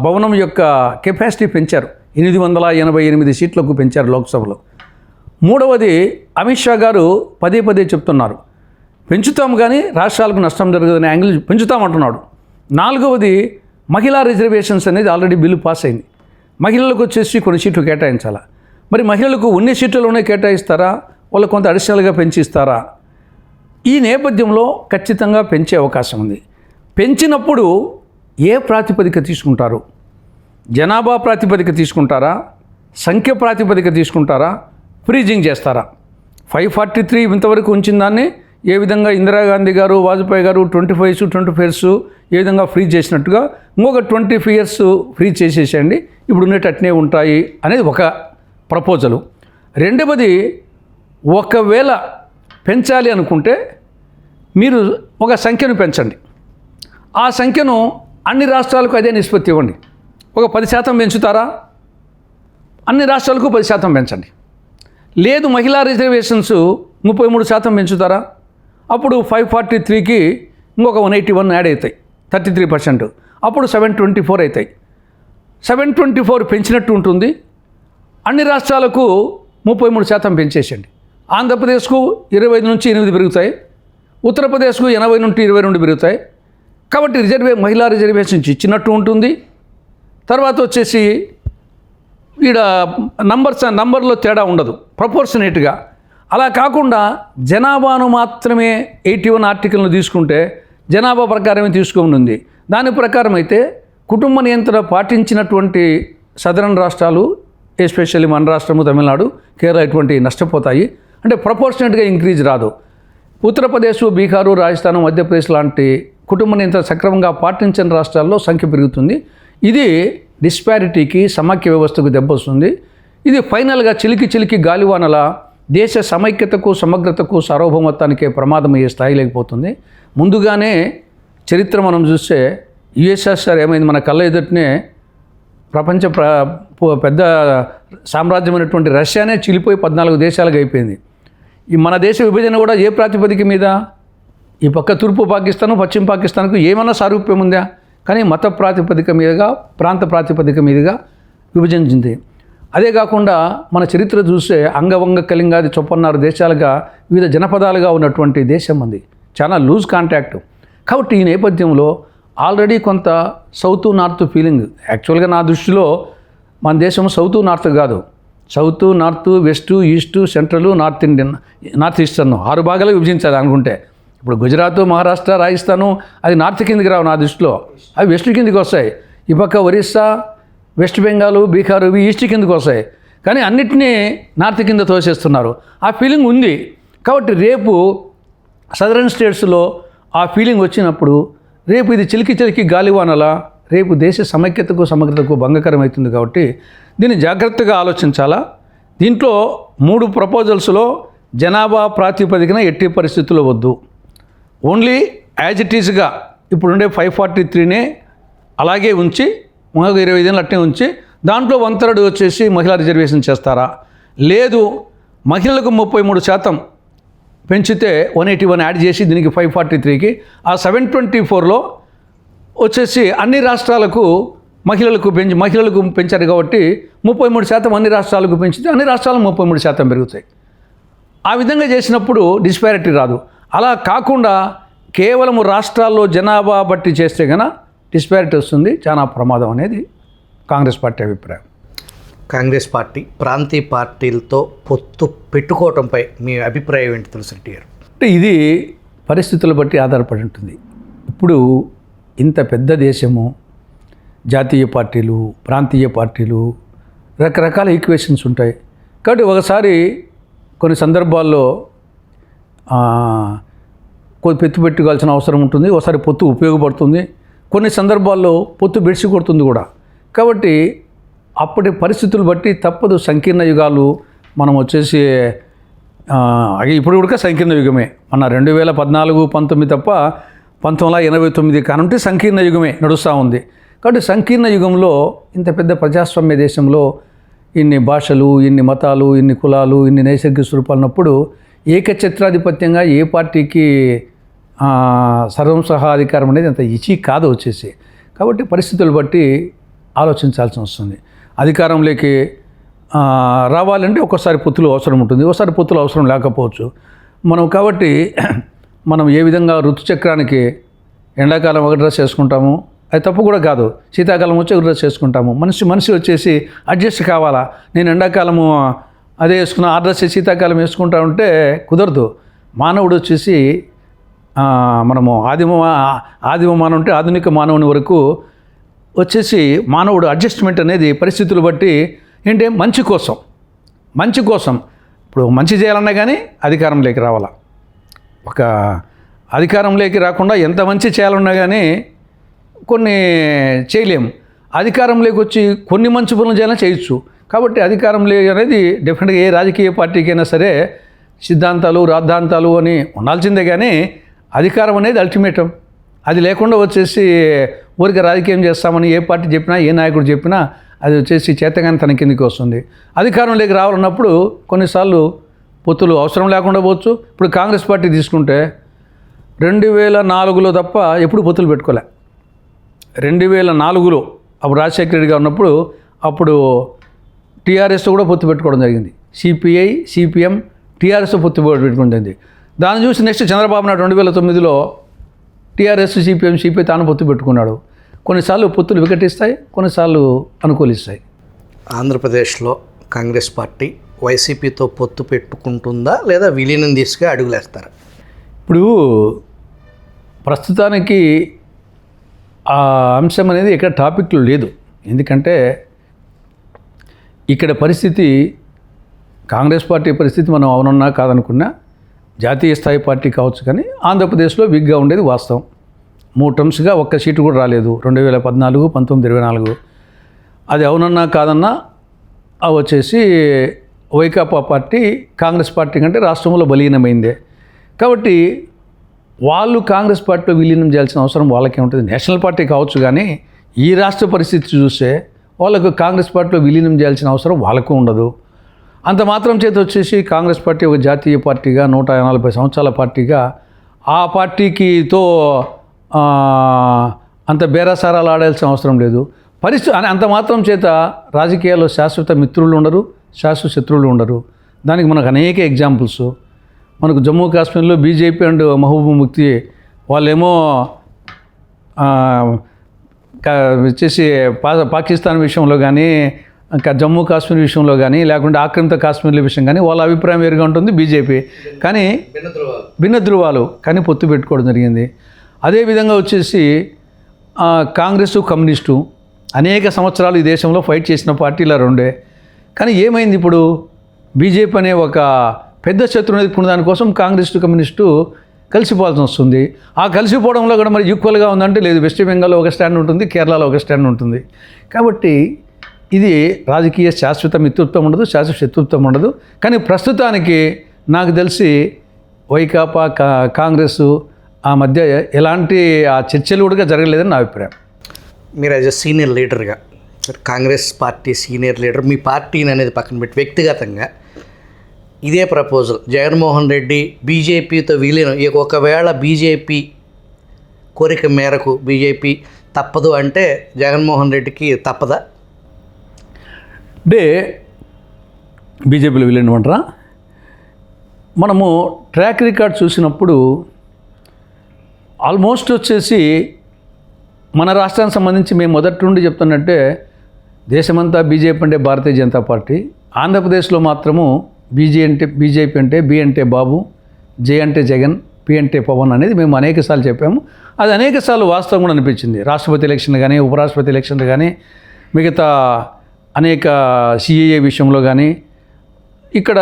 [SPEAKER 2] భవనం యొక్క కెపాసిటీ పెంచారు. 888 సీట్లకు పెంచారు లోక్సభలో. మూడవది, అమిత్ షా గారు పదే చెప్తున్నారు, పెంచుతాం కానీ రాష్ట్రాలకు నష్టం జరగదనే యాంగిల్ పెంచుతామంటున్నాడు. నాలుగవది, మహిళా రిజర్వేషన్స్ అనేది ఆల్రెడీ బిల్లు పాస్ అయింది. మహిళలకు వచ్చేసి కొన్ని సీట్లు కేటాయించాలా. మరి మహిళలకు ఉన్న సీట్లలోనే కేటాయిస్తారా, వాళ్ళు కొంత అడిషనల్గా పెంచిస్తారా? ఈ నేపథ్యంలో ఖచ్చితంగా పెంచే అవకాశం ఉంది. పెంచినప్పుడు ఏ ప్రాతిపదిక తీసుకుంటారు? జనాభా ప్రాతిపదిక తీసుకుంటారా, సంఖ్య ప్రాతిపదిక తీసుకుంటారా, ఫ్రీజింగ్ చేస్తారా? 543 ఇంతవరకు ఉంచిన దాన్ని ఏ విధంగా ఇందిరాగాంధీ గారు, వాజ్పేయి గారు 25 ఏ విధంగా ఫ్రీజ్ చేసినట్టుగా ఇంకొక 20 years ఫ్రీజ్ చేసేసేయండి, ఇప్పుడు ఉండేటట్నే ఉంటాయి అనేది ఒక ప్రపోజలు. రెండవది, ఒకవేళ పెంచాలి అనుకుంటే మీరు ఒక సంఖ్యను పెంచండి. ఆ సంఖ్యను అన్ని రాష్ట్రాలకు అదే నిష్పత్తి ఇవ్వండి. ఒక 10% పెంచుతారా? అన్ని రాష్ట్రాలకు 10% పెంచండి. లేదు, మహిళా రిజర్వేషన్స్ 33% పెంచుతారా? అప్పుడు 543కి ఇంకొక 181 యాడ్ అవుతాయి, 33%. అప్పుడు 724 అవుతాయి. 724 పెంచినట్టు ఉంటుంది. అన్ని రాష్ట్రాలకు 33% పెంచేసండి. ఆంధ్రప్రదేశ్కు 25 నుంచి 8 పెరుగుతాయి. ఉత్తరప్రదేశ్కు 80 నుండి 22 పెరుగుతాయి. కాబట్టి మహిళా రిజర్వేషన్స్ ఇచ్చినట్టు ఉంటుంది. తర్వాత వచ్చేసి ఈడ నంబర్లో తేడా ఉండదు, ప్రపోర్షనేట్గా. అలా కాకుండా జనాభాను మాత్రమే 81 ఆర్టికల్ను తీసుకుంటే జనాభా ప్రకారమే తీసుకోమని ఉంది. దాని ప్రకారం అయితే కుటుంబ నియంత్రణ పాటించినటువంటి సదరన్ రాష్ట్రాలు, ఎస్పెషల్లీ మన రాష్ట్రము, తమిళనాడు, కేరళ ఇటువంటి నష్టపోతాయి. అంటే ప్రపోర్షనేట్గా ఇంక్రీజ్ రాదు. ఉత్తరప్రదేశ్, బీహారు, రాజస్థాన్, మధ్యప్రదేశ్ లాంటి కుటుంబ నియంత్రణ సక్రమంగా పాటించని రాష్ట్రాల్లో సంఖ్య పెరుగుతుంది. ఇది డిస్పారిటీకి, సమాఖ్య వ్యవస్థకు దెబ్బొస్తుంది. ఇది ఫైనల్గా చిలికి గాలివానల దేశ సమైక్యతకు, సమగ్రతకు, సార్వభౌమత్వానికే ప్రమాదం అయ్యే స్థాయి లేకపోతుంది. ముందుగానే చరిత్ర మనం చూస్తే యుఎస్ఎస్ఆర్ ఏమైంది, మన కళ్ళ ఎదుటనే ప్రపంచ పెద్ద సామ్రాజ్యమైనటువంటి రష్యానే చిలిపోయి 14 దేశాలుగా అయిపోయింది. ఈ మన దేశ విభజన కూడా ఏ ప్రాతిపదిక మీద? ఈ పక్క తూర్పు పాకిస్తాను, పశ్చిమ పాకిస్తాన్కు ఏమన్నా సారూప్యం ఉందా? కానీ మత ప్రాతిపదిక మీదుగా, ప్రాంత ప్రాతిపదిక మీదుగా విభజించింది. అదే కాకుండా మన చరిత్ర చూస్తే అంగవంగ కళింగాది చొప్పన్నారు దేశాలుగా వివిధ జనపదాలుగా ఉన్నటువంటి దేశం ఉంది. చాలా లూజ్ కాంటాక్ట్. కాబట్టి ఈ నేపథ్యంలో ఆల్రెడీ కొంత సౌత్ నార్త్ ఫీలింగ్. యాక్చువల్గా నా దృష్టిలో మన దేశం సౌత్ నార్త్ కాదు, south, north, west, east, central, north eastern 6 భాగాలుగా విభజించాలి అనుకుంటే. ఇప్పుడు గుజరాత్, మహారాష్ట్ర, రాజస్థాను అది నార్త్ కిందికి రావు నా దృష్టిలో, అవి వెస్ట్ కిందికి వస్తాయి. ఈ పక్క ఒరిస్సా, వెస్ట్ బెంగాల్, బీహార్ ఇవి ఈస్ట్ కిందకు వస్తాయి. కానీ అన్నిటినీ నార్త్ కింద తోసేస్తున్నారు. ఆ ఫీలింగ్ ఉంది. కాబట్టి రేపు సదరన్ స్టేట్స్లో ఆ ఫీలింగ్ వచ్చినప్పుడు రేపు ఇది చిలికి గాలివానలా రేపు దేశ సమైక్యతకు, సమగ్రతకు భంగకరం అవుతుంది. కాబట్టి దీన్ని జాగ్రత్తగా ఆలోచించాలా. దీంట్లో 3 ప్రపోజల్స్లో జనాభా ప్రాతిపదికన ఎట్టి పరిస్థితుల్లో వద్దు. ఓన్లీ యాజ్ ఇట్ ఈజ్గా ఇప్పుడుండే 543నే అలాగే ఉంచి, మరొక 25 ఏళ్ళు అట్నే ఉంచి, దాంట్లో 1/3 వచ్చేసి మహిళా రిజర్వేషన్ చేస్తారా? లేదు, మహిళలకు 33% పెంచితే 181 యాడ్ చేసి దీనికి 543కి, ఆ 724లో వచ్చేసి అన్ని రాష్ట్రాలకు మహిళలకు పెంచారు కాబట్టి 33% అన్ని రాష్ట్రాలకు పెంచితే అన్ని రాష్ట్రాలు 33% పెరుగుతాయి. ఆ విధంగా చేసినప్పుడు డిస్పారిటీ రాదు. అలా కాకుండా కేవలం రాష్ట్రాల్లో జనాభా బట్టి చేస్తే కనుక డిస్పారిటీ వస్తుంది. చాలా ప్రమాదం అనేది కాంగ్రెస్ పార్టీ అభిప్రాయం.
[SPEAKER 1] కాంగ్రెస్ పార్టీ ప్రాంతీయ పార్టీలతో పొత్తు పెట్టుకోవడంపై మీ అభిప్రాయం ఏంటి తులసిరెడ్డి గారు?
[SPEAKER 2] అంటే ఇది పరిస్థితుల బట్టి ఆధారపడి ఉంటుంది. ఇప్పుడు ఇంత పెద్ద దేశము, జాతీయ పార్టీలు, ప్రాంతీయ పార్టీలు, రకరకాల ఈక్వేషన్స్ ఉంటాయి. కాబట్టి ఒకసారి కొన్ని సందర్భాల్లో పొత్తు పెట్టుకోవాల్సిన అవసరం ఉంటుంది, ఒకసారి పొత్తు ఉపయోగపడుతుంది, కొన్ని సందర్భాల్లో పొత్తు బెడిసి కొడుతుంది కూడా. కాబట్టి అప్పటి పరిస్థితులు బట్టి తప్పదు. సంకీర్ణ యుగాలు మనం వచ్చేసి ఇప్పుడు కూడా సంకీర్ణ యుగమే. మన 2014-19 తప్ప 1989 కానుంటే సంకీర్ణ యుగమే నడుస్తూ ఉంది. కాబట్టి సంకీర్ణ యుగంలో ఇంత పెద్ద ప్రజాస్వామ్య దేశంలో ఇన్ని భాషలు, ఇన్ని మతాలు, ఇన్ని కులాలు, ఇన్ని నైసర్గిక స్వరూపాలు ఉన్నప్పుడు ఏకఛత్రాధిపత్యంగా ఏ పార్టీకి సర్వసహాధికారం అనేది అంత ఇచి కాదు వచ్చేసి. కాబట్టి పరిస్థితులు బట్టి ఆలోచించాల్సి వస్తుంది. అధికారంలోకి రావాలంటే ఒక్కోసారి పొత్తులు అవసరం ఉంటుంది, ఒకసారి పొత్తులు అవసరం లేకపోవచ్చు. కాబట్టి మనం ఏ విధంగా ఋతుచక్రానికి ఎండాకాలం ఒక డ్రెస్ వేసుకుంటాము, అది తప్పు కూడా కాదు. శీతాకాలం వచ్చి ఒక డ్రెస్ వేసుకుంటాము. మనిషి వచ్చేసి అడ్జస్ట్ కావాలా. నేను ఎండాకాలము అదే వేసుకున్న ఆ డ్రెస్ శీతాకాలం వేసుకుంటా ఉంటే కుదరదు. మానవుడు వచ్చేసి మనము ఆదిమ మానవుడు అంటే ఆధునిక మానవుని వరకు వచ్చేసి మానవుడు అడ్జస్ట్మెంట్ అనేది పరిస్థితులు బట్టి ఏంటంటే మంచి కోసం ఇప్పుడు మంచి చేయాలన్నా కానీ అధికారంలోకి రావాలా. ఒక అధికారంలోకి రాకుండా ఎంత మంచి చేయాలన్నా కానీ కొన్ని చేయలేము. అధికారంలోకి వచ్చి కొన్ని మంచి పనులు చేయాలని చేయొచ్చు. కాబట్టి అధికారంలో అనేది డెఫినెట్గా ఏ రాజకీయ పార్టీకైనా సరే సిద్ధాంతాలు రాద్ధాంతాలు అని ఉండాల్సిందే. కానీ అధికారం అనేది అల్టిమేటం. అది లేకుండా వచ్చేసి ఊరికి రాజకీయం చేస్తామని ఏ పార్టీ చెప్పినా, ఏ నాయకుడు చెప్పినా అది వచ్చేసి చేతగానే తన కిందికి వస్తుంది. అధికారంలోకి రావాలన్నప్పుడు కొన్నిసార్లు పొత్తులు అవసరం లేకుండా పోవచ్చు. ఇప్పుడు కాంగ్రెస్ పార్టీ తీసుకుంటే 2004లో తప్ప ఎప్పుడు పొత్తులు పెట్టుకోలే. 2004లో అప్పుడు రాజశేఖర రెడ్డి గారు ఉన్నప్పుడు అప్పుడు టీఆర్ఎస్తో కూడా పొత్తు పెట్టుకోవడం జరిగింది. సిపిఐ, సిపిఎం, టీఆర్ఎస్తో పొత్తు పెట్టుకోవడం జరిగింది. దాన్ని చూసి నెక్స్ట్ చంద్రబాబు నాయుడు 2009లో టీఆర్ఎస్, సిపిఎం, సిపిఐ తాను పొత్తు పెట్టుకున్నాడు. కొన్నిసార్లు పొత్తులు వికటిస్తాయి, కొన్నిసార్లు అనుకూలిస్తాయి.
[SPEAKER 1] ఆంధ్రప్రదేశ్లో కాంగ్రెస్ పార్టీ వైసీపీతో పొత్తు పెట్టుకుంటుందా లేదా విలీనం దిశగా అడుగులేస్తారా?
[SPEAKER 2] ఇప్పుడు ప్రస్తుతానికి ఆ అంశం అనేది ఇక్కడ టాపిక్లో లేదు. ఎందుకంటే ఇక్కడ పరిస్థితి కాంగ్రెస్ పార్టీ పరిస్థితి మనం అవునన్నా కాదనుకున్నా జాతీయ స్థాయి పార్టీ కావచ్చు, కానీ ఆంధ్రప్రదేశ్లో వీక్గా ఉండేది వాస్తవం. 3 టర్మ్స్గా ఒక్క సీటు కూడా రాలేదు 2014, 19, 24. అది అవునన్నా కాదన్నా వచ్చేసి వైకాపా పార్టీ కాంగ్రెస్ పార్టీ కంటే రాష్ట్రంలో బలీనమైందే. కాబట్టి వాళ్ళు కాంగ్రెస్ పార్టీలో విలీనం చేయాల్సిన అవసరం వాళ్ళకే ఉంటుంది. నేషనల్ పార్టీ కావచ్చు, కానీ ఈ రాష్ట్ర పరిస్థితి చూస్తే వాళ్ళకు కాంగ్రెస్ పార్టీలో విలీనం చేయాల్సిన అవసరం వాళ్ళకు ఉండదు. అంత మాత్రం చేత వచ్చేసి కాంగ్రెస్ పార్టీ ఒక జాతీయ పార్టీగా 140 సంవత్సరాల పార్టీగా ఆ పార్టీకితో అంత బేరసారాలు ఆడాల్సిన అవసరం లేదు. అంత మాత్రం చేత రాజకీయాల్లో శాశ్వత మిత్రులు ఉండరు, శాశ్వత శత్రువులు ఉండరు. దానికి మనకు అనేక ఎగ్జాంపుల్స్. మనకు జమ్మూ కాశ్మీర్లో బీజేపీ అండ్ మహబూబ్ ముఫ్తీ వాళ్ళేమో వచ్చేసి పాకిస్తాన్ విషయంలో కానీ, ఇంకా జమ్మూ కాశ్మీర్ విషయంలో కానీ, లేకుంటే ఆక్రమిత కాశ్మీర్ల విషయం కానీ వాళ్ళ అభిప్రాయం వేరుగా ఉంటుంది. బీజేపీ కానీ భిన్న ధృవాలు కానీ పొత్తు పెట్టుకోవడం జరిగింది. అదేవిధంగా వచ్చేసి కాంగ్రెస్, కమ్యూనిస్టు అనేక సంవత్సరాలు ఈ దేశంలో ఫైట్ చేసిన పార్టీలు రెండే. కానీ ఏమైంది, ఇప్పుడు బీజేపీ అనే ఒక పెద్ద శత్రువుని ఎదుర్కొన్న దానికోసం కాంగ్రెస్, కమ్యూనిస్టు కలిసిపోవాల్సి వస్తుంది. ఆ కలిసిపోవడంలో కూడా మరి ఈక్వల్గా ఉందంటే లేదు. వెస్ట్ బెంగాల్లో ఒక స్టాండ్ ఉంటుంది, కేరళలో ఒక స్టాండ్ ఉంటుంది. కాబట్టి ఇది రాజకీయ శాశ్వత మిత్రత్వం ఉండదు, శాశ్వత శత్రుత్వం ఉండదు. కానీ ప్రస్తుతానికి నాకు తెలిసి వైకాపా, కాంగ్రెస్ ఆ మధ్య ఎలాంటి చర్చలు కూడా జరగలేదని నా అభిప్రాయం.
[SPEAKER 1] మీరు యాజ్ ఎ సీనియర్ లీడర్గా, కాంగ్రెస్ పార్టీ సీనియర్ లీడర్, మీ పార్టీని అనేది పక్కన పెట్టి వ్యక్తిగతంగా ఇదే ప్రపోజల్ జగన్మోహన్ రెడ్డి బీజేపీతో విలీనం, ఒకవేళ బీజేపీ కోరిక మేరకు బీజేపీ తప్పదు అంటే జగన్మోహన్ రెడ్డికి తప్పదా?
[SPEAKER 2] అంటే బీజేపీలో విలీనం అంటారా? మనము ట్రాక్ రికార్డ్ చూసినప్పుడు ఆల్మోస్ట్ వచ్చేసి మన రాష్ట్రానికి సంబంధించి మేము మొదటి నుండి చెప్తున్నట్టే దేశమంతా బీజేపీ అంటే భారతీయ జనతా పార్టీ, ఆంధ్రప్రదేశ్లో మాత్రము బీజేపీ అంటే బి అంటే బాబు, జే అంటే జగన్, పి అంటే పవన్ అనేది మేము అనేకసార్లు చెప్పాము. అది అనేకసార్లు వాస్తవం కూడా అనిపించింది. రాష్ట్రపతి ఎలక్షన్ కానీ, ఉపరాష్ట్రపతి ఎలక్షన్ కానీ, మిగతా అనేక సిఏఏ విషయంలో కానీ, ఇక్కడ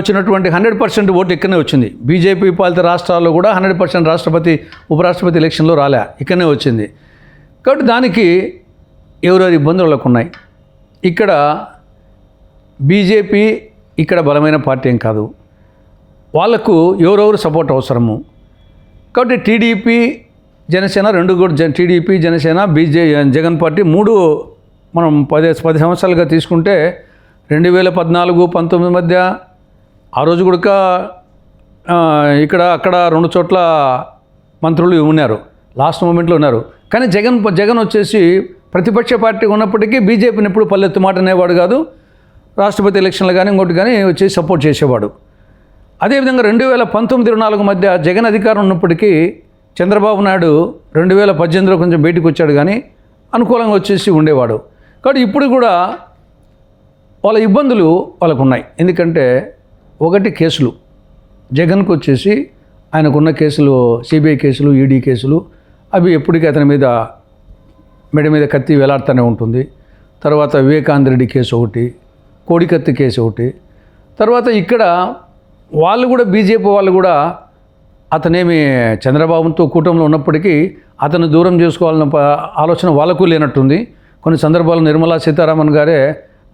[SPEAKER 2] వచ్చినటువంటి 100% ఓటు ఇక్కడనే వచ్చింది. బీజేపీ పాలిత రాష్ట్రాల్లో కూడా 100% రాష్ట్రపతి ఉపరాష్ట్రపతి ఎలక్షన్లో రాలే, ఇక్కడనే వచ్చింది. కాబట్టి దానికి ఎవరెవరి ఇబ్బందులు వాళ్ళకు ఉన్నాయి. ఇక్కడ బీజేపీ ఇక్కడ బలమైన పార్టీ ఏం కాదు, వాళ్ళకు ఎవరెవరు సపోర్ట్ అవసరము. కాబట్టి టీడీపీ జనసేన రెండు కూడా టీడీపీ జనసేన జగన్ పార్టీ మూడు మనం 10 సంవత్సరాలుగా తీసుకుంటే 2014-19 మధ్య ఆ రోజు కూడా ఇక్కడ అక్కడ 2 చోట్ల మంత్రులు ఉన్నారు, లాస్ట్ మూమెంట్లో ఉన్నారు. కానీ జగన్ వచ్చేసి ప్రతిపక్ష పార్టీ ఉన్నప్పటికీ బీజేపీని ఎప్పుడు పల్లెత్తు మాట అనేవాడు కాదు. రాష్ట్రపతి ఎలక్షన్లు కానీ ఇంకోటి కానీ వచ్చి సపోర్ట్ చేసేవాడు. అదేవిధంగా 2019-24 మధ్య జగన్ అధికారం ఉన్నప్పటికీ చంద్రబాబు నాయుడు 2018లో కొంచెం బయటకు వచ్చాడు కానీ అనుకూలంగా వచ్చేసి ఉండేవాడు. కాబట్టి ఇప్పుడు కూడా వాళ్ళ ఇబ్బందులు వాళ్ళకు ఉన్నాయి. ఎందుకంటే ఒకటి కేసులు, జగన్కు వచ్చేసి ఆయనకున్న కేసులు సిబిఐ కేసులు, ఈడీ కేసులు, అవి ఎప్పటికీ అతని మీద మెడ మీద కత్తి వేలాడుతూనే ఉంటుంది. తర్వాత వివేకానంద రెడ్డి కేసు ఒకటి, కోడికత్తి కేసు ఒకటి. తర్వాత ఇక్కడ వాళ్ళు కూడా బీజేపీ వాళ్ళు కూడా అతనేమి చంద్రబాబుతో కూటమిలో ఉన్నప్పటికీ అతను దూరం చేసుకోవాలన్న ఆలోచన వాళ్ళకు లేనట్టుంది. కొన్ని సందర్భాల్లో నిర్మలా సీతారామన్ గారే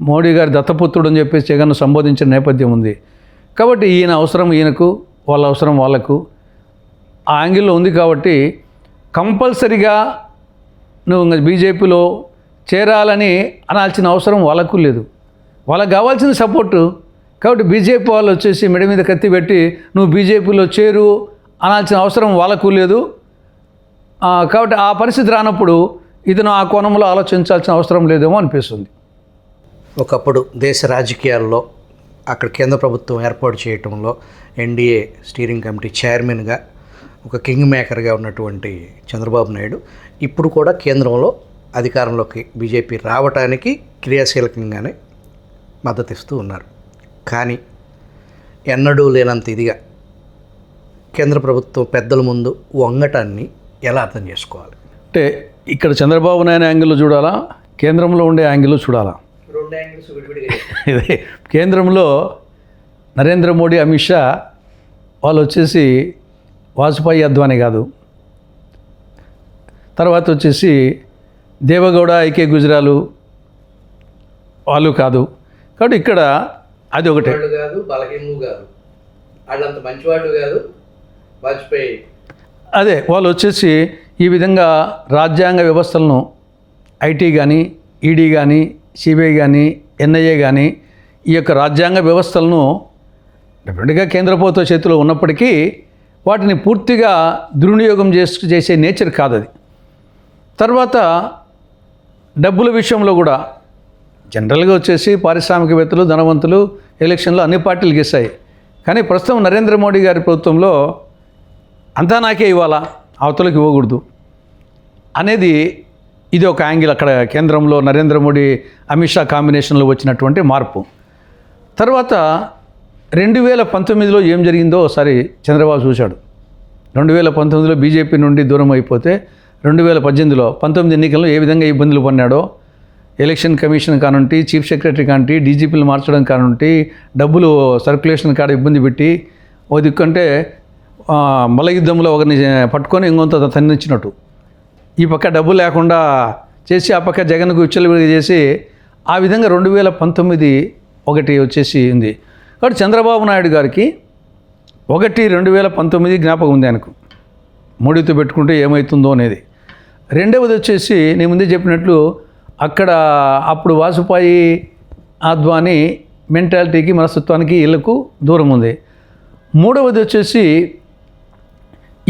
[SPEAKER 2] మోడీ గారి దత్తపుత్రుడు అని చెప్పేసి జగన్ను సంబోధించిన నేపథ్యం ఉంది. కాబట్టి ఈయన అవసరం ఈయనకు, వాళ్ళ అవసరం వాళ్ళకు, ఆ యాంగిల్లో ఉంది. కాబట్టి కంపల్సరిగా నువ్వు బీజేపీలో చేరాలని అనాల్సిన అవసరం వాళ్ళకు లేదు, వాళ్ళకు కావాల్సిన సపోర్టు. కాబట్టి బీజేపీ వాళ్ళు వచ్చేసి మెడ మీద కత్తి పెట్టి నువ్వు బీజేపీలో చేరు అనాల్సిన అవసరం వాళ్ళకు లేదు. కాబట్టి ఆ పరిస్థితి రానప్పుడు ఇతను ఆ కోణంలో ఆలోచించాల్సిన అవసరం లేదేమో అనిపిస్తుంది.
[SPEAKER 1] ఒకప్పుడు దేశ రాజకీయాల్లో అక్కడ కేంద్ర ప్రభుత్వం ఏర్పాటు చేయటంలో ఎన్డీఏ స్టీరింగ్ కమిటీ చైర్మన్గా ఒక కింగ్ మేకర్గా ఉన్నటువంటి చంద్రబాబు నాయుడు ఇప్పుడు కూడా కేంద్రంలో అధికారంలోకి బీజేపీ రావటానికి క్రియాశీలకంగానే మద్దతిస్తూ ఉన్నారు. కానీ ఎన్నడూ లేనంత ఇదిగా కేంద్ర ప్రభుత్వం పెద్దల ముందు వంగటాన్ని ఎలా అర్థం చేసుకోవాలి?
[SPEAKER 2] అంటే ఇక్కడ చంద్రబాబు నాయుడు యాంగిల్లో చూడాలా, కేంద్రంలో ఉండే యాంగిల్లో చూడాలా? ఇదే కేంద్రంలో నరేంద్ర మోడీ, అమిత్ షా వాళ్ళు వచ్చేసి వాజ్పేయి, అద్వానీ కాదు. తర్వాత వచ్చేసి దేవగౌడ, ఐకే గుజరాలు వాళ్ళు కాదు. కాబట్టి ఇక్కడ అది ఒకటే
[SPEAKER 1] కాదు, బలహీను కాదు, వాళ్ళంత మంచివాడు కాదు వాజ్పేయి.
[SPEAKER 2] అదే వాళ్ళు వచ్చేసి ఈ విధంగా రాజ్యాంగ వ్యవస్థలను ఐటీ కానీ, ఈడీ కానీ, సిబిఐ కానీ, ఎన్ఐఏ కానీ ఈ యొక్క రాజ్యాంగ వ్యవస్థలను డెఫినెట్గా కేంద్ర ప్రభుత్వ చేతిలో ఉన్నప్పటికీ వాటిని పూర్తిగా దుర్వినియోగం చేసే నేచర్ కాదు అది. తర్వాత డబ్బుల విషయంలో కూడా జనరల్గా వచ్చేసి పారిశ్రామికవేత్తలు, ధనవంతులు ఎలక్షన్లో అన్ని పార్టీలు గెలిచాయి. కానీ ప్రస్తుతం నరేంద్ర మోడీ గారి ప్రభుత్వంలో అంతా నాకే ఇవ్వాలా, అవతలకు ఇవ్వకూడదు అనేది ఇది ఒక యాంగిల్. అక్కడ కేంద్రంలో నరేంద్ర మోడీ, అమిత్ షా కాంబినేషన్లో వచ్చినటువంటి మార్పు. తర్వాత 2019లో ఏం జరిగిందో ఒకసారి చంద్రబాబు చూశాడు. 2019లో బీజేపీ నుండి దూరం అయిపోతే 2018లో 19 ఎన్నికల్లో ఏ విధంగా ఇబ్బందులు పడినాడో, ఎలక్షన్ కమిషన్ కానుంటి, చీఫ్ సెక్రటరీ కానుంటి, డీజీపీలు మార్చడం కానుంటి, డబ్బులు సర్క్యులేషన్ కాడ ఇబ్బంది పెట్టి ఓ దిక్కంటే మల్ల యుద్ధంలో ఒకరిని పట్టుకొని ఇంకొంత తన్నిచ్చినట్టు ఈ పక్క డబ్బు లేకుండా చేసి ఆ పక్క జగన్కు విచ్చలవిడిగా చేసి ఆ విధంగా 2019 ఒకటి వచ్చేసి ఉంది. కాబట్టి చంద్రబాబు నాయుడు గారికి 2019 జ్ఞాపకం ఉంది ఆయనకు, మోడీతో పెట్టుకుంటే ఏమవుతుందో అనేది. రెండవది వచ్చేసి నేను ముందే చెప్పినట్లు అక్కడ అప్పుడు వాజ్పేయి, అద్వానీ మెంటాలిటీకి, మనస్తత్వానికి వీళ్ళకు దూరం ఉంది. మూడవది వచ్చేసి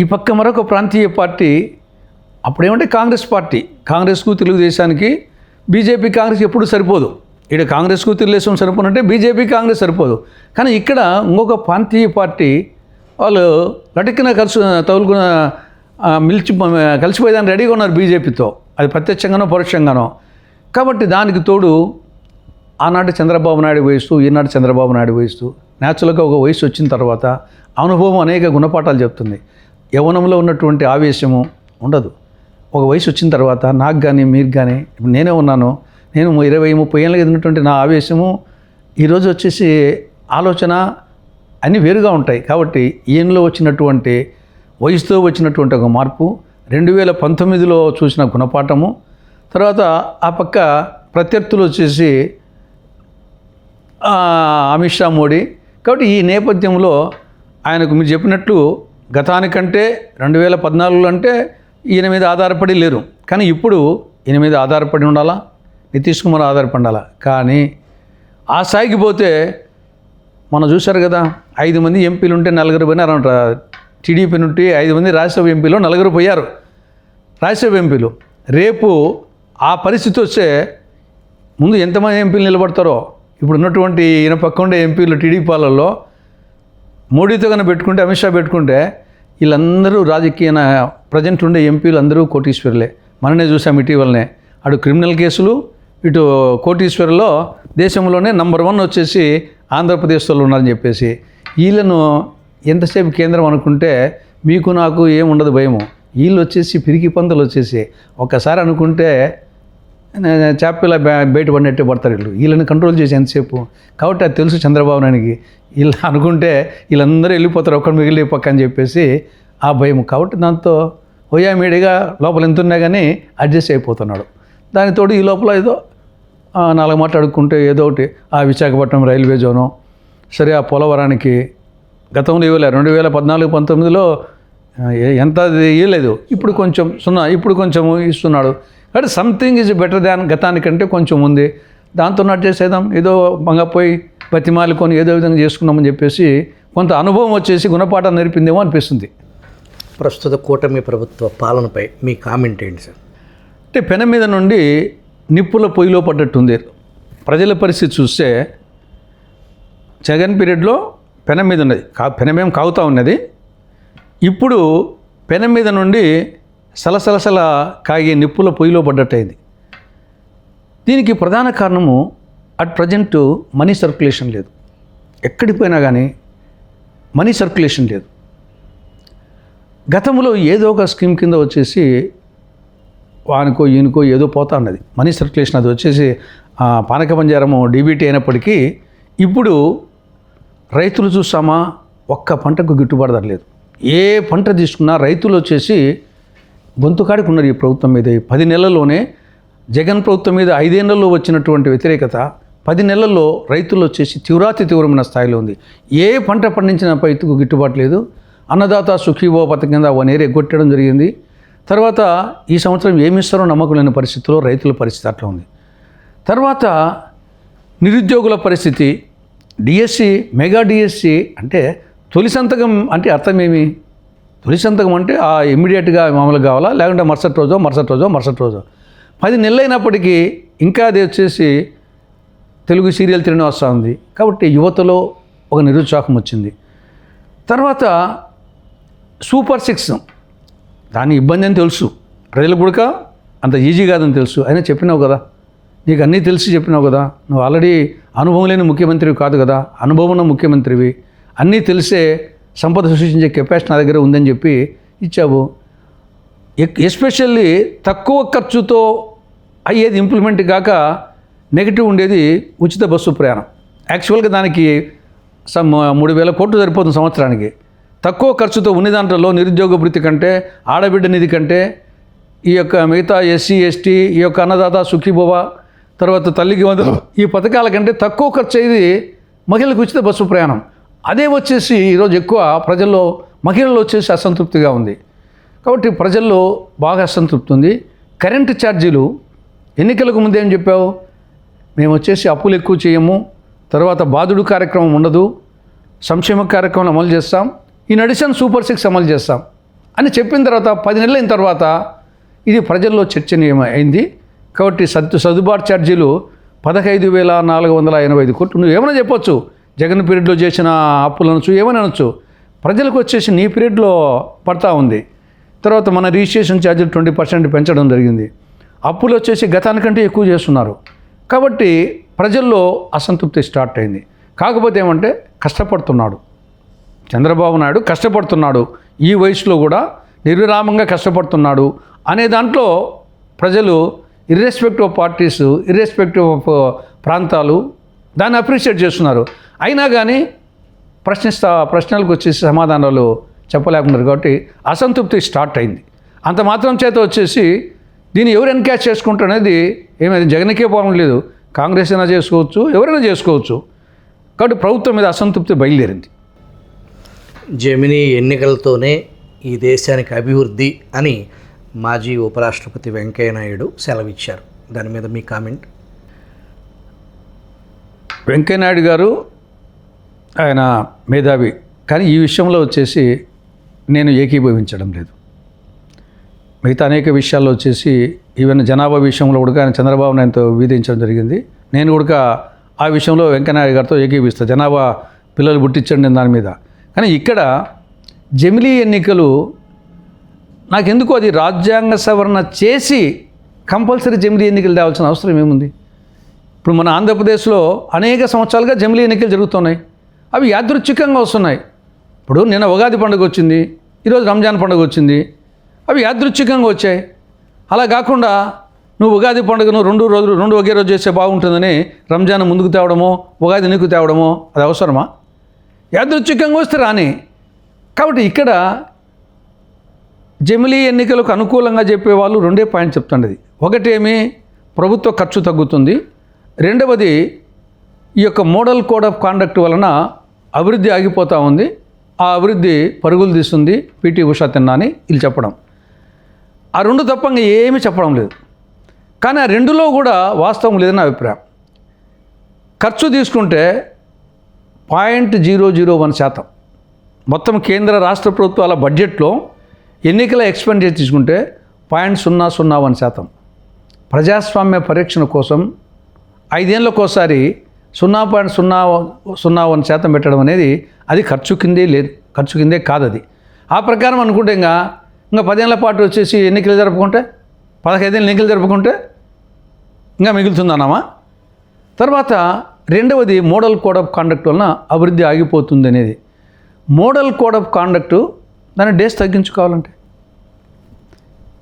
[SPEAKER 2] ఈ పక్క మరొక ప్రాంతీయ పార్టీ అప్పుడేమంటే కాంగ్రెస్ పార్టీ, కాంగ్రెస్కు తెలుగుదేశానికి, బీజేపీ కాంగ్రెస్ ఎప్పుడు సరిపోదు. ఇక్కడ కాంగ్రెస్కు తెలుగుదేశం సరిపోనంటే బీజేపీ కాంగ్రెస్ సరిపోదు. కానీ ఇక్కడ ఇంకొక ప్రాంతీయ పార్టీ వాళ్ళు లటికిన తగులుకున్న కలిసిపోయేదాన్ని రెడీగా ఉన్నారు బీజేపీతో, అది ప్రత్యక్షంగానో పరోక్షంగానో. కాబట్టి దానికి తోడు ఆనాటి చంద్రబాబు నాయుడు వయసు, ఈనాటి చంద్రబాబు నాయుడు వయసు, న్యాచురల్గా ఒక వయసు వచ్చిన తర్వాత అనుభవం అనేక గుణపాఠాలు చెప్తుంది. యవ్వనంలో ఉన్నటువంటి ఆవేశము ఉండదు. ఒక వయసు వచ్చిన తర్వాత నాకు కానీ మీకు కానీ, ఇప్పుడు నేనే ఉన్నాను, నేను 20-30 ఏళ్ళకి ఉన్నటువంటి నా ఆవేశము ఈరోజు వచ్చేసి ఆలోచన అన్నీ వేరుగా ఉంటాయి. కాబట్టి ఈయనలో వచ్చినటువంటి వయసుతో వచ్చినటువంటి ఒక మార్పు, 2019లో చూసిన గుణపాఠము, తర్వాత ఆ పక్క ప్రత్యర్థులు వచ్చేసి అమిత్ షా, మోడీ. కాబట్టి ఈ నేపథ్యంలో ఆయనకు మీరు చెప్పినట్లు గతానికంటే 2014లో అంటే ఈయన మీద ఆధారపడి లేరు, కానీ ఇప్పుడు ఈయన మీద ఆధారపడి ఉండాలా, నితీష్ కుమార్ ఆధారపడి ఉండాలా. కానీ ఆ స్థాయికి పోతే మనం చూశారు కదా, 5 మంది ఎంపీలు ఉంటే 4 పోయినారంట. టీడీపీ నుండి 5 మంది రాజ్యసభ ఎంపీలు 4 పోయారు రాజ్యసభ ఎంపీలు. రేపు ఆ పరిస్థితి వస్తే ముందు ఎంతమంది ఎంపీలు నిలబడతారో. ఇప్పుడు ఉన్నటువంటి ఈయన పక్క ఉండే ఎంపీలు టీడీపీ వాళ్ళల్లో మోడీతో కన్నా పెట్టుకుంటే, అమిత్ షా పెట్టుకుంటే వీళ్ళందరూ రాజకీయ ప్రజెంట్ ఉండే ఎంపీలు అందరూ కోటీశ్వరులే. మననే చూసాం ఇటీవలనే, అటు క్రిమినల్ కేసులు, ఇటు కోటీశ్వరులో దేశంలోనే నంబర్ 1 వచ్చేసి ఆంధ్రప్రదేశ్లో ఉన్నారని చెప్పేసి. వీళ్ళను ఎంతసేపు కేంద్రం అనుకుంటే మీకు నాకు ఏముండదు భయము. వీళ్ళు వచ్చేసి పిరికి పందులు వచ్చేసి ఒక్కసారి అనుకుంటే చేపల బయట పడినట్టే పడతారు వీళ్ళు. వీళ్ళని కంట్రోల్ చేసి ఎంతసేపు. కాబట్టి అది తెలుసు చంద్రబాబు నాయుడికి, వీళ్ళు అనుకుంటే వీళ్ళందరూ వెళ్ళిపోతారు, ఒక్కడు మిగిలి పక్క అని చెప్పేసి ఆ భయం. కాబట్టి దాంతో హోయామీడిగా లోపల ఎంత ఉన్నా కానీ అడ్జస్ట్ అయిపోతున్నాడు. దానితోడు ఈ లోపల ఏదో 4 మాటలు అడుక్కుంటే ఏదో ఒకటి ఆ విశాఖపట్నం రైల్వే జోను సరే, ఆ పోలవరానికి గతంలో ఇవ్వలేదు, 2014-19లో ఎంత ఇవ్వలేదు, ఇప్పుడు కొంచెం ఇప్పుడు కొంచెం ఇస్తున్నాడు. కాబట్టి సంథింగ్ ఈజ్ బెటర్ దాన్ గతానికంటే కొంచెం ఉంది. దాంతో నాటు చేసేద్దాం, ఏదో మంగపోయి బతిమాలుకొని ఏదో విధంగా చేసుకున్నామని చెప్పేసి కొంత అనుభవం వచ్చేసి గుణపాఠం నేర్పిందేమో అనిపిస్తుంది.
[SPEAKER 1] ప్రస్తుత కూటమి ప్రభుత్వ పాలనపై మీ కామెంట్ ఏంటి సార్?
[SPEAKER 2] అంటే పెనం మీద నుండి నిప్పుల పొయ్యిలో పడ్డట్టుంది ప్రజల పరిస్థితి చూస్తే. జగన్ పీరియడ్లో పెనం మీద ఉన్నది, పెనమేం కాగుతూ ఉన్నది. ఇప్పుడు పెనం మీద నుండి సలసలసల కాగే నిప్పుల పొయ్యిలో పడ్డట్టయింది. దీనికి ప్రధాన కారణము అట్ ప్రజెంట్ మనీ సర్క్యులేషన్ లేదు. ఎక్కడికి పోయినా కానీ మనీ సర్క్యులేషన్ లేదు. గతంలో ఏదో ఒక స్కీమ్ కింద వచ్చేసి వానికో ఈయనకో ఏదో పోతా ఉన్నది మనీ సర్క్యులేషన్. అది వచ్చేసి పానక బంజారము డీబీటీ అయినప్పటికీ ఇప్పుడు రైతులు చూసామా, ఒక్క పంటకు గిట్టుబాటు ధర లేదు. ఏ పంట తీసుకున్నా రైతులు వచ్చేసి గొంతుకాడికి ఉన్నారు ఈ ప్రభుత్వం మీద. 10 నెలల్లోనే జగన్ ప్రభుత్వం మీద 5 ఏళ్లలో వచ్చినటువంటి వ్యతిరేకత 10 నెలల్లో రైతులు వచ్చేసి తీవ్రమైన స్థాయిలో ఉంది. ఏ పంట పండించిన రైతుకు గిట్టుబాటు లేదు. అన్నదాత సుఖీభవ పథకం కింద 1 ఇయర్ ఎగ్గొట్టడం జరిగింది. తర్వాత ఈ సంవత్సరం ఏమిస్తారో నమ్మకం లేని పరిస్థితిలో రైతుల పరిస్థితి అట్లా ఉంది. తర్వాత నిరుద్యోగుల పరిస్థితి, డిఎస్సి, మెగా డిఎస్సి అంటే తొలి సంతకం అంటే అర్థమేమి? తొలి సంతకం అంటే ఇమ్మీడియట్గా మామూలుగా కావాలా, లేకుంటే మరుసటి రోజు 10 నెలలు అయినప్పటికీ ఇంకా అది వచ్చేసి తెలుగు సీరియల్ తిరిగి వస్తూ ఉంది. కాబట్టి యువతలో ఒక నిరుత్సాహం వచ్చింది. తర్వాత సూపర్ 6 దాని ఇబ్బంది అని తెలుసు, ప్రజలకు కూడా అంత ఈజీ కాదని తెలుసు. అయినా చెప్పినావు కదా, నీకు అన్నీ తెలిసి చెప్పినావు కదా, నువ్వు ఆల్రెడీ అనుభవం లేని ముఖ్యమంత్రివి కాదు కదా, అనుభవం ఉన్న ముఖ్యమంత్రివి, అన్నీ తెలిసే సంపద సృష్టించే కెపాసిటీ నా దగ్గర ఉందని చెప్పి ఇచ్చావు. ఎస్పెషల్లీ తక్కువ ఖర్చుతో అయ్యేది ఇంప్లిమెంట్ కాక నెగిటివ్ ఉండేది ఉచిత బస్సు ప్రయాణం. యాక్చువల్గా దానికి 3,000 కోట్లు సరిపోతుంది సంవత్సరానికి. తక్కువ ఖర్చుతో ఉన్న దాంట్లో నిరుద్యోగ భృతి కంటే, ఆడబిడ్డ నిధి కంటే, ఈ యొక్క మిగతా ఎస్సీ ఎస్టీ, ఈ యొక్క అన్నదాత సుఖీభవ, తర్వాత తల్లికి వందనం, ఈ పథకాల కంటే తక్కువ ఖర్చు అయ్యేది మహిళలకు ఉచిత బస్సు ప్రయాణం. అదే వచ్చేసి ఈరోజు ఎక్కువ ప్రజల్లో మహిళలు వచ్చేసి అసంతృప్తిగా ఉంది. కాబట్టి ప్రజల్లో బాగా అసంతృప్తి ఉంది. కరెంటు ఛార్జీలు ఎన్నికలకు ముందు ఏం చెప్పావు? మేము వచ్చేసి అప్పులు ఎక్కువ చేయము, తర్వాత బాధుడు కార్యక్రమం ఉండదు, సంక్షేమ కార్యక్రమం అమలు చేస్తాం, ఈ అడిషన్ సూపర్ 6 అమలు చేస్తాం అని చెప్పిన తర్వాత 10 నెలలు అయిన తర్వాత ఇది ప్రజల్లో చర్చనీయమైంది. కాబట్టి సర్దుబాటు ఛార్జీలు 15,485 కోట్లు. నువ్వు ఏమైనా చెప్పొచ్చు, జగన్ పీరియడ్లో చేసిన అప్పులు అనొచ్చు, ఏమైనా అనొచ్చు. ప్రజలకు వచ్చేసి నీ పీరియడ్లో పడతా ఉంది. తర్వాత మన రిజిస్ట్రేషన్ ఛార్జీలు 20% పెంచడం జరిగింది. అప్పులు వచ్చేసి గతానికంటే ఎక్కువ చేస్తున్నారు. కాబట్టి ప్రజల్లో అసంతృప్తి స్టార్ట్ అయింది. కాకపోతే ఏమంటే కష్టపడుతున్నాడు చంద్రబాబు నాయుడు, కష్టపడుతున్నాడు, ఈ వయసులో కూడా నిర్విరామంగా కష్టపడుతున్నాడు అనే దాంట్లో ప్రజలు irrespective of parties, irrespective of ప్రాంతాలు దాన్ని అప్రిషియేట్ చేస్తున్నారు. అయినా కానీ ప్రశ్నలకు వచ్చేసి సమాధానాలు చెప్పలేకున్నారు కాబట్టి అసంతృప్తి స్టార్ట్ అయింది. అంత మాత్రం చేత వచ్చేసి దీన్ని ఎవరు ఎన్కాష్ చేసుకుంటారు అనేది ఏమైనా జగన్కే పోవడం లేదు, కాంగ్రెస్ అయినా చేసుకోవచ్చు, ఎవరైనా చేసుకోవచ్చు. కాబట్టి ప్రభుత్వం మీద అసంతృప్తి బయలుదేరింది.
[SPEAKER 1] జమినీ ఎన్నికలతోనే ఈ దేశానికి అభివృద్ధి అని మాజీ ఉపరాష్ట్రపతి వెంకయ్యనాయుడు సెలవిచ్చారు. దాని మీద మీ కామెంట్?
[SPEAKER 2] వెంకయ్యనాయుడు గారు ఆయన మేధావి, కానీ ఈ విషయంలో వచ్చేసి నేను ఏకీభవించడం లేదు. మిగతా అనేక విషయాల్లో వచ్చేసి ఈవెన్ జనాభా విషయంలో కూడా ఆయన చంద్రబాబు నాయుడుతో విధించడం జరిగింది. నేను కూడా ఆ విషయంలో వెంకయ్యనాయుడు గారితో ఏకీభవిస్తాను, జనాభా పిల్లలు పుట్టించండి దాని మీద. కానీ ఇక్కడ జమిలీ ఎన్నికలు నాకెందుకు అది రాజ్యాంగ సవరణ చేసి కంపల్సరీ జమిలీ ఎన్నికలు తేవాల్సిన అవసరం ఏముంది? ఇప్పుడు మన ఆంధ్రప్రదేశ్లో అనేక సంవత్సరాలుగా జమిలీ ఎన్నికలు జరుగుతున్నాయి. అవి యాదృచ్ఛికంగా వస్తున్నాయి. ఇప్పుడు నిన్న ఉగాది పండుగ వచ్చింది, ఈరోజు రంజాన్ పండుగ వచ్చింది, అవి యాదృచ్ఛికంగా వచ్చాయి. అలా కాకుండా నువ్వు ఉగాది పండుగను రెండు ఒకే రోజు చేస్తే బాగుంటుందని రంజాన్ ముందుకు తేవడమో ఉగాది నీకు తేవడమో అది అవసరమా? యాదృచ్ఛికంగా వస్తే రాని. కాబట్టి ఇక్కడ జమిలీ ఎన్నికలకు అనుకూలంగా చెప్పేవాళ్ళు రెండే పాయింట్ చెప్తుండేది. ఒకటేమి ప్రభుత్వ ఖర్చు తగ్గుతుంది, రెండవది ఈ యొక్క మోడల్ కోడ్ ఆఫ్ కాండక్ట్ వలన అభివృద్ధి ఆగిపోతూ ఉంది, ఆ అభివృద్ధి పరుగులు తీస్తుంది పిటి ఉషా తిన్నా అని వీళ్ళు చెప్పడం. ఆ రెండు తప్పంగా ఏమీ చెప్పడం లేదు. కానీ ఆ రెండులో కూడా వాస్తవం లేదని నా అభిప్రాయం. ఖర్చు తీసుకుంటే 0.001% మొత్తం కేంద్ర రాష్ట్ర ప్రభుత్వాల బడ్జెట్లో ఎన్నికల ఎక్స్పెండిచర్ తీసుకుంటే 0.001%. ప్రజాస్వామ్య పరీక్షణ కోసం 5 ఏళ్ళకోసారి 0.001% పెట్టడం అనేది అది ఖర్చు కిందే కాదు. అది ఆ ప్రకారం అనుకుంటే ఇంకా 10 ఏళ్ల పాటు వచ్చేసి ఎన్నికలు జరుపుకుంటే 15 ఏళ్ళు ఎన్నికలు జరుపుకుంటే ఇంకా మిగులుతుందన్నామా? తర్వాత రెండవది మోడల్ కోడ్ ఆఫ్ కాండక్ట్ వలన అభివృద్ధి ఆగిపోతుంది అనేది. మోడల్ కోడ్ ఆఫ్ కాండక్ట్ దాని డేస్ తగ్గించుకోవాలంటే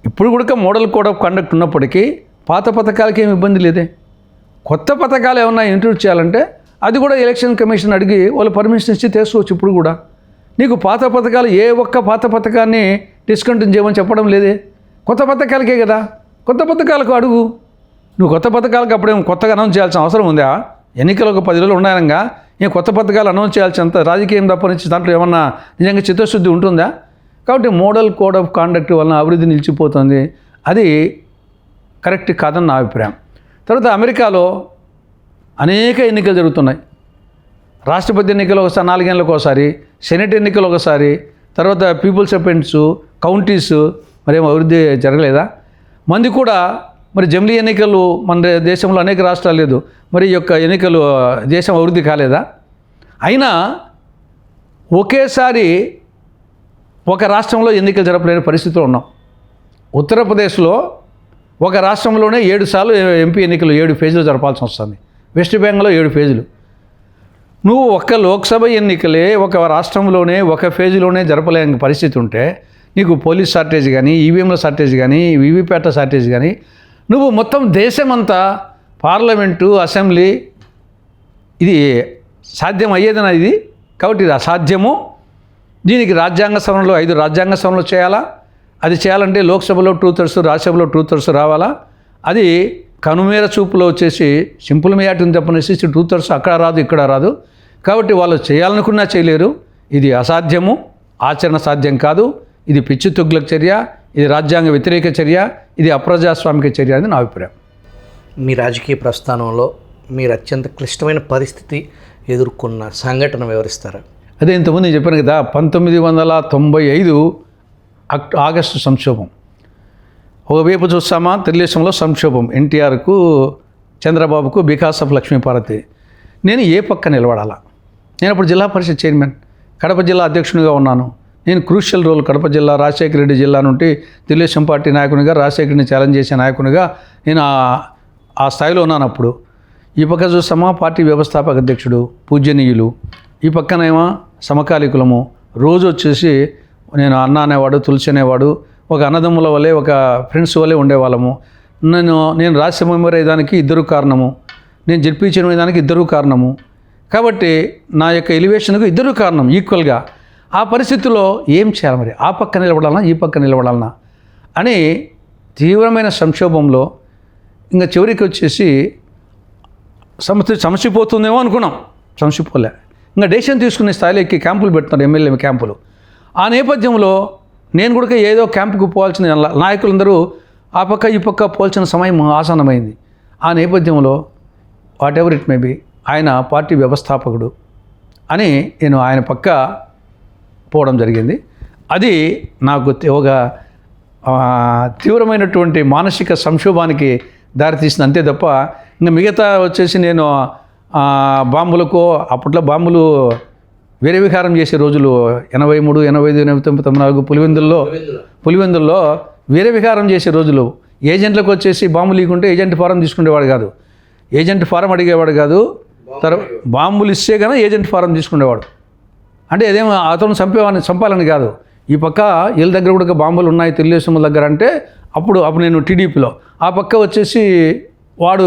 [SPEAKER 2] ఇప్పుడు కూడా మోడల్ కోడ్ ఆఫ్ కాండక్ట్ ఉన్నప్పటికీ పాత పథకాలకి ఏమి ఇబ్బంది లేదే. కొత్త పథకాలు ఏమన్నా ఇంట్రడ్యూస్ చేయాలంటే అది కూడా ఎలక్షన్ కమిషన్ అడిగి వాళ్ళు పర్మిషన్ ఇచ్చి తీసుకోవచ్చు. ఇప్పుడు కూడా నీకు పాత పథకాలు ఏ ఒక్క పాత పథకాన్ని డిస్కంటిన్యూ చేయమని చెప్పడం లేదే. కొత్త పథకాలకే కదా, కొత్త పథకాలకు అడుగు. నువ్వు కొత్త పథకాలకు అప్పుడేమో కొత్తగా అనౌన్స్ చేయాల్సిన అవసరం ఉందా? ఎన్నికలు ఒక 10 రోజులు ఉన్నాయనగా నేను కొత్త పథకాలు అనౌన్స్ చేయాల్సినంత రాజకీయం తప్పనిచ్చి దాంట్లో ఏమన్నా నిజంగా చిత్తశుద్ధి ఉంటుందా? కాబట్టి మోడల్ కోడ్ ఆఫ్ కాండక్ట్ వలన అభివృద్ధి నిలిచిపోతుంది, అది కరెక్ట్ కాదని నా అభిప్రాయం. తర్వాత అమెరికాలో అనేక ఎన్నికలు జరుగుతున్నాయి. రాష్ట్రపతి ఎన్నికలు ఒకసారి 4 ఏళ్ళకి ఒకసారి, సెనెట్ ఎన్నికలు ఒకసారి, తర్వాత పీపుల్స్ అపాయింట్స్, కౌంటీస్, మరేమో అభివృద్ధి జరగలేదా? మంది కూడా మరి జమిలీ ఎన్నికలు మన దేశంలో అనేక రాష్ట్రాలు లేదు, మరి ఈ యొక్క ఎన్నికలు దేశం అభివృద్ధి కాలేదా? అయినా ఒకేసారి ఒక రాష్ట్రంలో ఎన్నికలు జరపలేని పరిస్థితిలో ఉన్నాం. ఉత్తరప్రదేశ్లో ఒక రాష్ట్రంలోనే 7 సార్లు ఎంపీ ఎన్నికలు 7 ఫేజులు జరపాల్సి వస్తుంది. వెస్ట్ బెంగాల్లో 7 ఫేజులు. నువ్వు ఒక్క లోక్సభ ఎన్నికలే ఒక రాష్ట్రంలోనే ఒక ఫేజ్లోనే జరపలేని పరిస్థితి ఉంటే నీకు పోలీస్ షార్టేజ్ కానీ, ఈవీఎంల షార్టేజ్ కానీ, వీవీప్యాట్ల షార్టేజ్ కానీ, నువ్వు మొత్తం దేశమంతా పార్లమెంటు, అసెంబ్లీ, ఇది సాధ్యం అయ్యేదనా ఇది? కాబట్టి ఇది అసాధ్యము. దీనికి రాజ్యాంగ సవరణలో 5 రాజ్యాంగ సవరణలు చేయాలా? అది చేయాలంటే లోక్సభలో 2/3, రాజ్యసభలో 2/3 రావాలా? అది కనుమేర చూపులో వచ్చేసి సింపుల్ మెజార్టీని తప్పనేసి 2/3 అక్కడ రాదు, ఇక్కడ రాదు. కాబట్టి వాళ్ళు చేయాలనుకున్నా చేయలేరు. ఇది అసాధ్యము, ఆచరణ సాధ్యం కాదు. ఇది పిచ్చి తుగ్లక్ చర్య, ఇది రాజ్యాంగ వ్యతిరేక చర్య, ఇది అప్రజాస్వామిక చర్య అనేది నా అభిప్రాయం.
[SPEAKER 1] మీ రాజకీయ ప్రస్థానంలో మీరు అత్యంత క్లిష్టమైన పరిస్థితి ఎదుర్కొన్న సంఘటన వివరిస్తారా?
[SPEAKER 2] అదే ఇంతకుముందు నేను చెప్పాను కదా, 1995 ఆగస్టు సంక్షోభం. ఒకవైపు చూస్తామా తెలుగుదేశంలో సంక్షోభం, ఎన్టీఆర్కు, చంద్రబాబుకు, బికాస్ ఆఫ్ లక్ష్మీపార్వతి. నేను ఏ పక్క నిలబడాలా? నేను అప్పుడు జిల్లా పరిషత్ చైర్మన్, కడప జిల్లా అధ్యక్షునిగా ఉన్నాను. నేను క్రూషియల్ రోల్ కడప జిల్లా, రాజశేఖర రెడ్డి జిల్లా నుండి తెలుగుదేశం పార్టీ నాయకునిగా, రాజశేఖరని ఛాలెంజ్ చేసే నాయకునిగా నేను ఆ స్థాయిలో ఉన్నాను అప్పుడు. ఈ పక్క చూస్తామా పార్టీ వ్యవస్థాపక అధ్యక్షుడు, పూజ్యనీయులు. ఈ పక్కనేమో సమకాలీకులము. రోజు వచ్చేసి నేను అన్న అనేవాడు, తులసి అనేవాడు, ఒక అన్నదమ్ముల వల్లే, ఒక ఫ్రెండ్స్ వల్లే ఉండేవాళ్ళము. నేను రాజ్యసభ మెంబర్ అయ్యేదానికి 2 కారణము. నేను జడ్పీ చైర్మన్ దానికి ఇద్దరూ కారణము. కాబట్టి నా యొక్క ఎలివేషన్కు ఇద్దరూ కారణం ఈక్వల్గా. ఆ పరిస్థితుల్లో ఏం చేయాలి మరి, ఆ పక్క నిలబడాలన్నా ఈ పక్క నిలబడాలన్నా అని తీవ్రమైన సంక్షోభంలో ఇంకా చివరికి వచ్చేసి సమసిపోతుందేమో అనుకున్నాం. సమసిపోలే. ఇంకా డెసిషన్ తీసుకునే స్థాయిలో ఎక్కి క్యాంపులు పెడుతున్నారు, ఎమ్మెల్యే క్యాంపులు. ఆ నేపథ్యంలో నేను కూడా ఏదో క్యాంపుకు పోవాల్సిన నాయకులందరూ ఆ పక్క ఈ పక్క పోల్చిన సమయం ఆసన్నమైంది. ఆ నేపథ్యంలో what ever it may be, ఆయన పార్టీ వ్యవస్థాపకుడు అని నేను ఆయన పక్క పోవడం జరిగింది. అది నాకు ఒక తీవ్రమైనటువంటి మానసిక సంక్షోభానికి దారితీసింది, అంతే తప్ప ఇంకా మిగతా వచ్చేసి నేను బాంబులకు అప్పట్లో బాంబులు వేరే విహారం చేసే రోజులు 83, 85, 89, 94 పులివెందుల్లో వేరే విహారం చేసే రోజులు. ఏజెంట్లకు వచ్చేసి బాంబులు లేకుంటే ఏజెంట్ ఫారం తీసుకునేవాడు కాదు, ఏజెంట్ ఫారం అడిగేవాడు కాదు. బాంబులు ఇస్తే కానీ ఏజెంట్ ఫారం తీసుకునేవాడు. అంటే అదేమో అతను చంపాలని కాదు. ఈ పక్క వీళ్ళ దగ్గర కూడా బాంబులు ఉన్నాయి తెలుగుదేశం దగ్గర అంటే అప్పుడు నేను టీడీపీలో, ఆ పక్క వచ్చేసి వాడు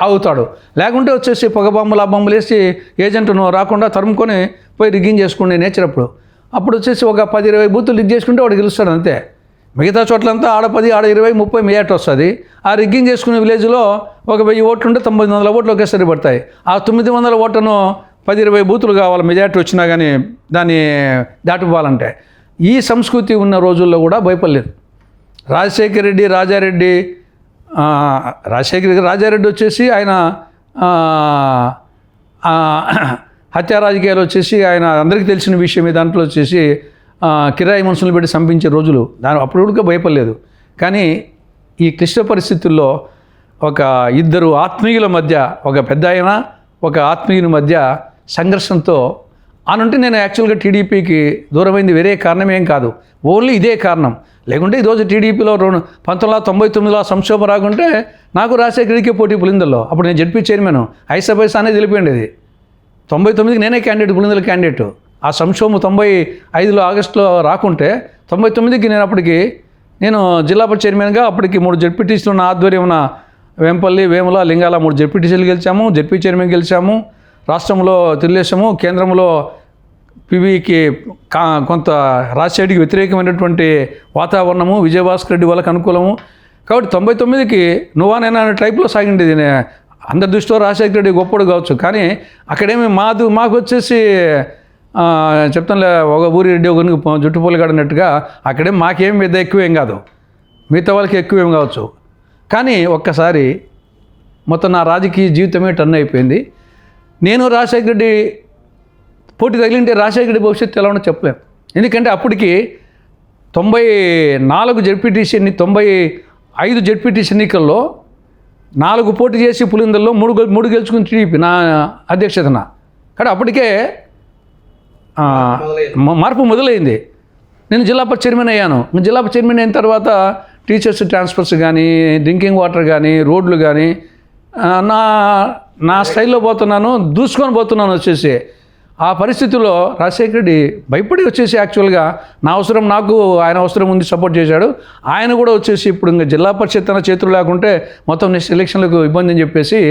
[SPEAKER 2] ఆగుతాడు. లేకుంటే వచ్చేసి పొగ బాంబులు ఆ బాంబులు వేసి ఏజెంట్ను రాకుండా తరుముకొని పోయి రిగ్గింగ్ చేసుకునే నేచర్ అప్పుడు వచ్చేసి ఒక 10-20 బూతులు రిగ్ చేసుకుంటే వాడు గెలుస్తాడు అంతే. మిగతా చోట్లంతా ఆడ 10, ఆడ 20, 30 మెజార్టీ వస్తుంది. ఆ రిగ్గింగ్ చేసుకునే విలేజ్లో ఒక 1000 ఓట్లు ఉంటే 900 ఓట్లు ఒకేసారి పడతాయి. ఆ 900 ఓట్లను 10-20 బూతులు కావాలి మెజార్టీ వచ్చినా కానీ దాన్ని దాటిపోవాలంటే. ఈ సంస్కృతి ఉన్న రోజుల్లో కూడా భయపడలేదు. రాజశేఖర రెడ్డి, రాజారెడ్డి వచ్చేసి ఆయన హత్యా రాజకీయాలు వచ్చేసి ఆయన అందరికీ తెలిసిన విషయమే. దాంట్లో వచ్చేసి కిరాయి మనుషులను పెట్టి చంపించే రోజులు అప్పుడు కూడా భయపడలేదు. కానీ ఈ క్లిష్ట పరిస్థితుల్లో ఒక ఇద్దరు ఆత్మీయుల మధ్య, ఒక పెద్ద ఆయన ఒక ఆత్మీయుల మధ్య సంఘర్షణతో అనంటే నేను యాక్చువల్గా టీడీపీకి దూరమైంది వేరే కారణమేం కాదు, ఓన్లీ ఇదే కారణం. లేకుంటే ఈరోజు టీడీపీలో 1999లో సంక్షోభం రాకుంటే నాకు రాజశేఖరడికే పోటీ పులిందల్లో. అప్పుడు నేను జడ్పీ చైర్మన్, ఐసా పైసా అనేది తెలిపోయింది. 99కి నేనే క్యాండిడేట్, పులిందల క్యాండిడేట్. ఆ సంక్షోభం 95లో ఆగస్టులో రాకుంటే 99కి నేను జిల్లా పరిషత్ చైర్మన్గా అప్పటికి 3 జడ్పీటీసీలు ఉన్న ఆధ్వర్యం వెంపల్లి, వేముల, లింగాల 3 జడ్పీటీసీలు గెలిచాము, జడ్పీ చైర్మన్ గెలిచాము. రాష్ట్రంలో తెలుగుదేశము, కేంద్రంలో పివికి కొంత రాజశేఖర్కి వ్యతిరేకమైనటువంటి వాతావరణము, విజయభాస్కర్ రెడ్డి వాళ్ళకి అనుకూలము. కాబట్టి 99కి నువ్వానైనా టైప్లో సాగిండేది. అందరి దృష్టిలో రాజశేఖర రెడ్డి గొప్పడు కావచ్చు, కానీ అక్కడేమి మాకు వచ్చేసి చెప్తానులే, ఒక ఊరి రెడ్డి ఒకరికి జుట్టుపోలిగాడు అన్నట్టుగా అక్కడేం మాకేం పెద్ద ఎక్కువేం కాదు, మిగతా వాళ్ళకి ఎక్కువేం కావచ్చు. కానీ ఒక్కసారి మొత్తం నా రాజకీయ జీవితమే టర్న్ అయిపోయింది. నేను రాజశేఖర రెడ్డి పోటీ తగిలింటే రాజశేఖర రెడ్డి భవిష్యత్తు ఎలా ఉండో చెప్పలేము. ఎందుకంటే అప్పటికి 94 జడ్పీటీసీ 95 జడ్పీటీసీ ఎన్నికల్లో 4 పోటీ చేసి పులిందల్లో 3 గెలుచుకుని టీడీపీ నా అధ్యక్షతన. కానీ అప్పటికే మార్పు మొదలైంది. నేను జిల్లా పరిషత్ చైర్మన్ అయ్యాను. జిల్లా పరిషత్ చైర్మన్ అయిన తర్వాత టీచర్స్ ట్రాన్స్ఫర్స్ కానీ, డ్రింకింగ్ వాటర్ కానీ, రోడ్లు కానీ నా స్టైల్లో పోతున్నాను, దూసుకొని పోతున్నాను వచ్చేసి. ఆ పరిస్థితుల్లో రాజశేఖర రెడ్డి భయపడి వచ్చేసి యాక్చువల్గా నా అవసరం నాకు, ఆయన అవసరం ఉంది, సపోర్ట్ చేశాడు. ఆయన కూడా వచ్చేసి ఇప్పుడు ఇంకా జిల్లా పరిషత్ తన చేతులు లేకుంటే మొత్తం నెక్స్ట్ ఎలక్షన్లకు ఇబ్బంది అని చెప్పేసి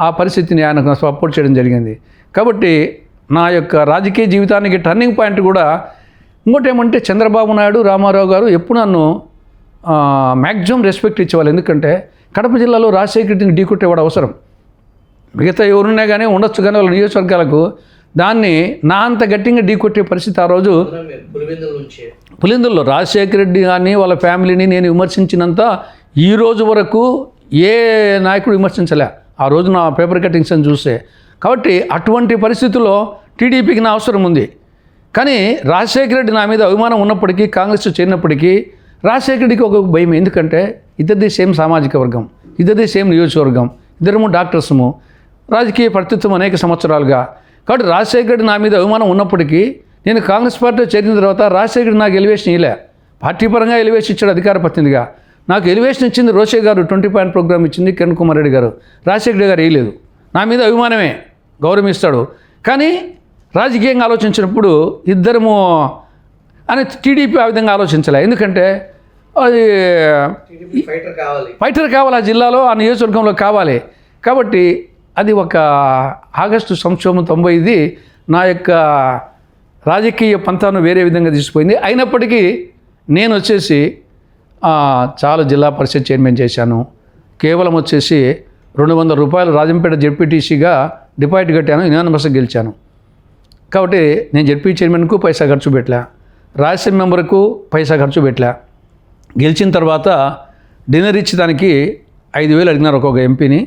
[SPEAKER 2] ఆ పరిస్థితిని ఆయనకు సపోర్ట్ చేయడం జరిగింది. కాబట్టి నా యొక్క రాజకీయ జీవితానికి టర్నింగ్ పాయింట్ కూడా ఇంకోటి ఏమంటే చంద్రబాబు నాయుడు, రామారావు గారు ఎప్పుడు నన్ను మ్యాక్సిమం రెస్పెక్ట్ ఇచ్చేవాళ్ళు. ఎందుకంటే కడప జిల్లాలో రాజశేఖర రెడ్డిని ఢీకొట్టేవాడు అవసరం. మిగతా ఎవరున్నా కానీ ఉండొచ్చు, కానీ వాళ్ళ నియోజకవర్గాలకు దాన్ని నా అంత గట్టిగా ఢీకొట్టే పరిస్థితి ఆ రోజు పులిందుల్లో రాజశేఖర రెడ్డి కానీ వాళ్ళ ఫ్యామిలీని నేను విమర్శించినంత ఈ రోజు వరకు ఏ నాయకుడు విమర్శించలే. ఆ రోజు నా పేపర్ కటింగ్స్ అని చూస్తే. కాబట్టి అటువంటి పరిస్థితుల్లో టీడీపీకి నా అవసరం ఉంది. కానీ రాజశేఖర రెడ్డి నా మీద అభిమానం ఉన్నప్పటికీ, కాంగ్రెస్ చేరినప్పటికీ రాజశేఖర రెడ్డికి ఒక భయం. ఎందుకంటే ఇద్దరిది సేమ్ సామాజిక వర్గం, ఇద్దరిది సేమ్ నియోజకవర్గం, ఇద్దరము డాక్టర్సము, రాజకీయ పరిస్థితులు అనేక సంవత్సరాలుగా. కాబట్టి రాజశేఖర రెడ్డి నా మీద అభిమానం ఉన్నప్పటికీ నేను కాంగ్రెస్ పార్టీలో చేరిన తర్వాత రాజశేఖర రెడ్డి నాకు ఎలివేషన్ ఇలే. పార్టీ పరంగా ఎలివేషన్ ఇచ్చాడు అధికార ప్రతినిధిగా. నాకు ఎలివేషన్ ఇచ్చింది రోషే గారు, 20 పాయింట్ ప్రోగ్రామ్ ఇచ్చింది కిరణ్ కుమార్ రెడ్డి గారు. రాజశేఖర రెడ్డి గారు వేయలేదు. నా మీద అభిమానమే, గౌరవిస్తాడు. కానీ రాజకీయంగా ఆలోచించినప్పుడు ఇద్దరము అని టీడీపీ ఆ విధంగా ఆలోచించలే. ఎందుకంటే అది ఫైటర్ కావాలి ఆ జిల్లాలో, ఆ నియోజకవర్గంలో కావాలి. కాబట్టి అది ఒక ఆగస్టు సంక్షోభం 95 నా యొక్క రాజకీయ పంతాను వేరే విధంగా తీసుకుపోయింది. అయినప్పటికీ నేను వచ్చేసి చాలా జిల్లా పరిషత్ చైర్మన్ చేశాను. కేవలం వచ్చేసి 200 రూపాయలు రాజంపేట జెడ్పీటీసీగా డిపాజిట్ కట్టాను, యునానిమస్గా గెలిచాను. కాబట్టి నేను జెడ్పీ చైర్మన్కు పైసా ఖర్చు పెట్టలే, రాజ్యసభ మెంబర్కు పైసా ఖర్చు పెట్టలే. గెలిచిన తర్వాత డిన్నర్ ఇచ్చేదానికి 5,000 అడిగినారు ఒక్కొక్క ఎంపీని.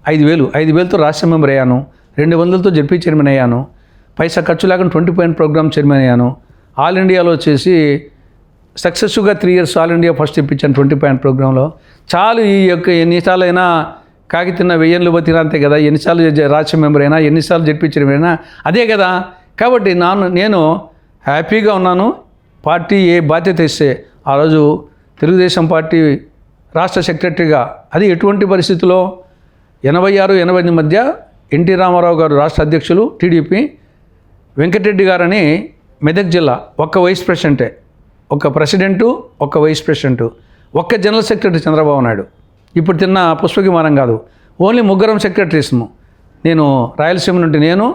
[SPEAKER 2] 5,000తో రాజ్యసభ మెంబర్ అయ్యాను, 200తో జెడ్పీ చైర్మన్ అయ్యాను, పైసా ఖర్చు లేకుండా 20 పాయింట్ ప్రోగ్రామ్ చైర్మన్ అయ్యాను. ఆల్ ఇండియాలో వచ్చేసి సక్సెస్ఫుల్గా 3 years ఆల్ ఇండియా ఫస్ట్ ఇప్పించాను 20 పాయింట్ ప్రోగ్రాంలో. చాలు ఈ యొక్క ఎన్నిసార్లు అయినా కాకి తిన్న 1000 తిన అంతే కదా, ఎన్నిసార్లు రాజ్యసభ మెంబర్ అయినా, ఎన్నిసార్లు జెడ్పీ చైర్మన్ అయినా అదే కదా. కాబట్టి నేను హ్యాపీగా ఉన్నాను. పార్టీ ఏ బాధ్యత ఇస్తే ఆ రోజు తెలుగుదేశం పార్టీ రాష్ట్ర సెక్రటరీగా, అది ఎటువంటి పరిస్థితుల్లో 86-88 మధ్య ఎన్టీ రామారావు గారు రాష్ట్ర అధ్యక్షులు టీడీపీ, వెంకటరెడ్డి గారని మెదక్ జిల్లా ఒక్క వైస్ ప్రెసిడెంటే, ఒక ప్రెసిడెంటు, ఒక వైస్ ప్రెసిడెంటు, ఒక్క జనరల్ సెక్రటరీ చంద్రబాబు నాయుడు. ఇప్పుడు తిన్న పుష్ప విమానం కాదు, ఓన్లీ 3 సెక్రటరీస్ము. నేను రాయలసీమ నుండి నేను,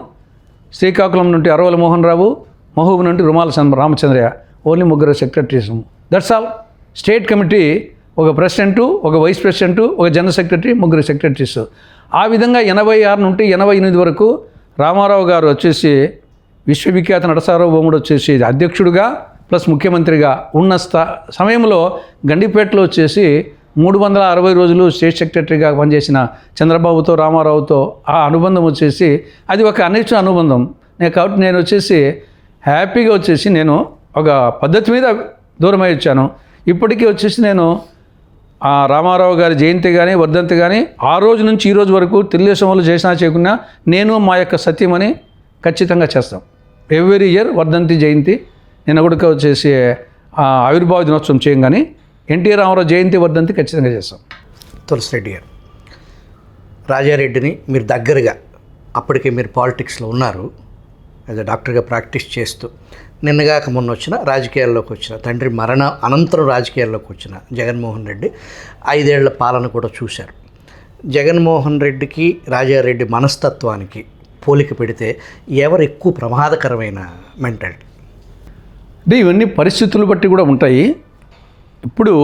[SPEAKER 2] శ్రీకాకుళం నుండి అరవల మోహన్ రావు, మహబూబ్ నుండి రుమాల రామచంద్రయ్య, ఓన్లీ 3 సెక్రటరీస్ము. That's all. స్టేట్ కమిటీ ఒక ప్రెసిడెంటు, ఒక వైస్ ప్రెసిడెంటు, ఒక జనరల్ సెక్రటరీ, 3 సెక్రటరీస్. ఆ విధంగా 86 నుండి 88 వరకు రామారావు గారు వచ్చేసి విశ్వవిఖ్యాత నటసార్వభౌముడు వచ్చేసి అధ్యక్షుడిగా ప్లస్ ముఖ్యమంత్రిగా ఉన్న సమయంలో గండిపేటలో వచ్చేసి 360 రోజులు స్టేట్ సెక్రటరీగా పనిచేసిన చంద్రబాబుతో రామారావుతో ఆ అనుబంధం వచ్చేసి అది ఒక అనిశ్చిత అనుబంధం. కాబట్టి నేను వచ్చేసి హ్యాపీగా వచ్చేసి నేను ఒక పద్ధతి మీద దూరమై వచ్చాను. ఇప్పటికీ వచ్చేసి నేను ఆ రామారావు గారి జయంతి కానీ వర్ధంతి కానీ ఆ రోజు నుంచి ఈ రోజు వరకు తెలుగుదేశం వాళ్ళు చేసినా చేయకున్నా నేను మా యొక్క సత్యమని ఖచ్చితంగా చేస్తాం. ఎవ్రీ ఇయర్ వర్ధంతి జయంతి నేను కూడా వచ్చేసి ఆవిర్భావ దినోత్సవం చేయం, కానీ ఎన్టీ రామారావు జయంతి వర్ధంతి ఖచ్చితంగా చేస్తాం.
[SPEAKER 1] తులసిరెడ్డి గారు, రాజారెడ్డిని మీరు దగ్గరగా, అప్పటికే మీరు పాలిటిక్స్లో ఉన్నారు, యాజ్ అ డాక్టర్గా ప్రాక్టీస్ చేస్తూ, నిన్నగాక మొన్న వచ్చిన రాజకీయాల్లోకి వచ్చిన తండ్రి మరణ అనంతరం రాజకీయాల్లోకి వచ్చిన జగన్మోహన్ రెడ్డి 5 ఏళ్ల పాలన కూడా చూశారు. జగన్మోహన్ రెడ్డికి రాజారెడ్డి మనస్తత్వానికి పోలిక పెడితే ఎవరు ఎక్కువ ప్రమాదకరమైన మెంటాలిటీ?
[SPEAKER 2] అంటే ఇవన్నీ పరిస్థితులు బట్టి కూడా ఉంటాయి. ఇప్పుడు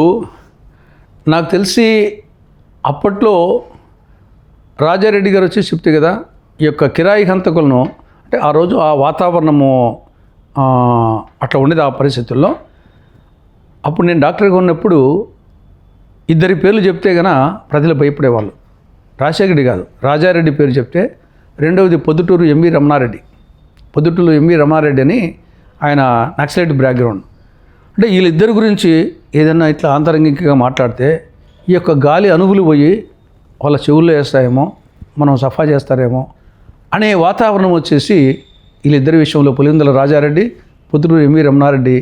[SPEAKER 2] నాకు తెలిసి అప్పట్లో రాజారెడ్డి గారు వచ్చి చెప్తే కదా, ఈ యొక్క కిరాయి హంతకులను, అంటే ఆ రోజు ఆ వాతావరణము అట్లా ఉండేది ఆ పరిస్థితుల్లో. అప్పుడు నేను డాక్టర్గా ఉన్నప్పుడు 2 పేర్లు చెప్తే కనుక ప్రజలు భయపడేవాళ్ళు. రాజశేఖర రెడ్డి కాదు, రాజారెడ్డి పేరు చెప్తే, రెండవది పొద్దుటూరు ఎంవి రమణారెడ్డి. పొద్దుటూరు ఎంవి రమణారెడ్డి అని ఆయన నక్సలైట్ బ్యాక్గ్రౌండ్. అంటే వీళ్ళిద్దరి గురించి ఏదన్నా ఇట్లా ఆంతరంగికంగా మాట్లాడితే ఈ యొక్క గాలి అణువులు పోయి వాళ్ళ చెవుల్లో వేస్తాయేమో, మనం సఫా చేస్తారేమో అనే వాతావరణం వచ్చేసి వీళ్ళిద్దరి విషయంలో పులివెందుల రాజారెడ్డి, పొద్దుటూరు ఎంవి రమణారెడ్డి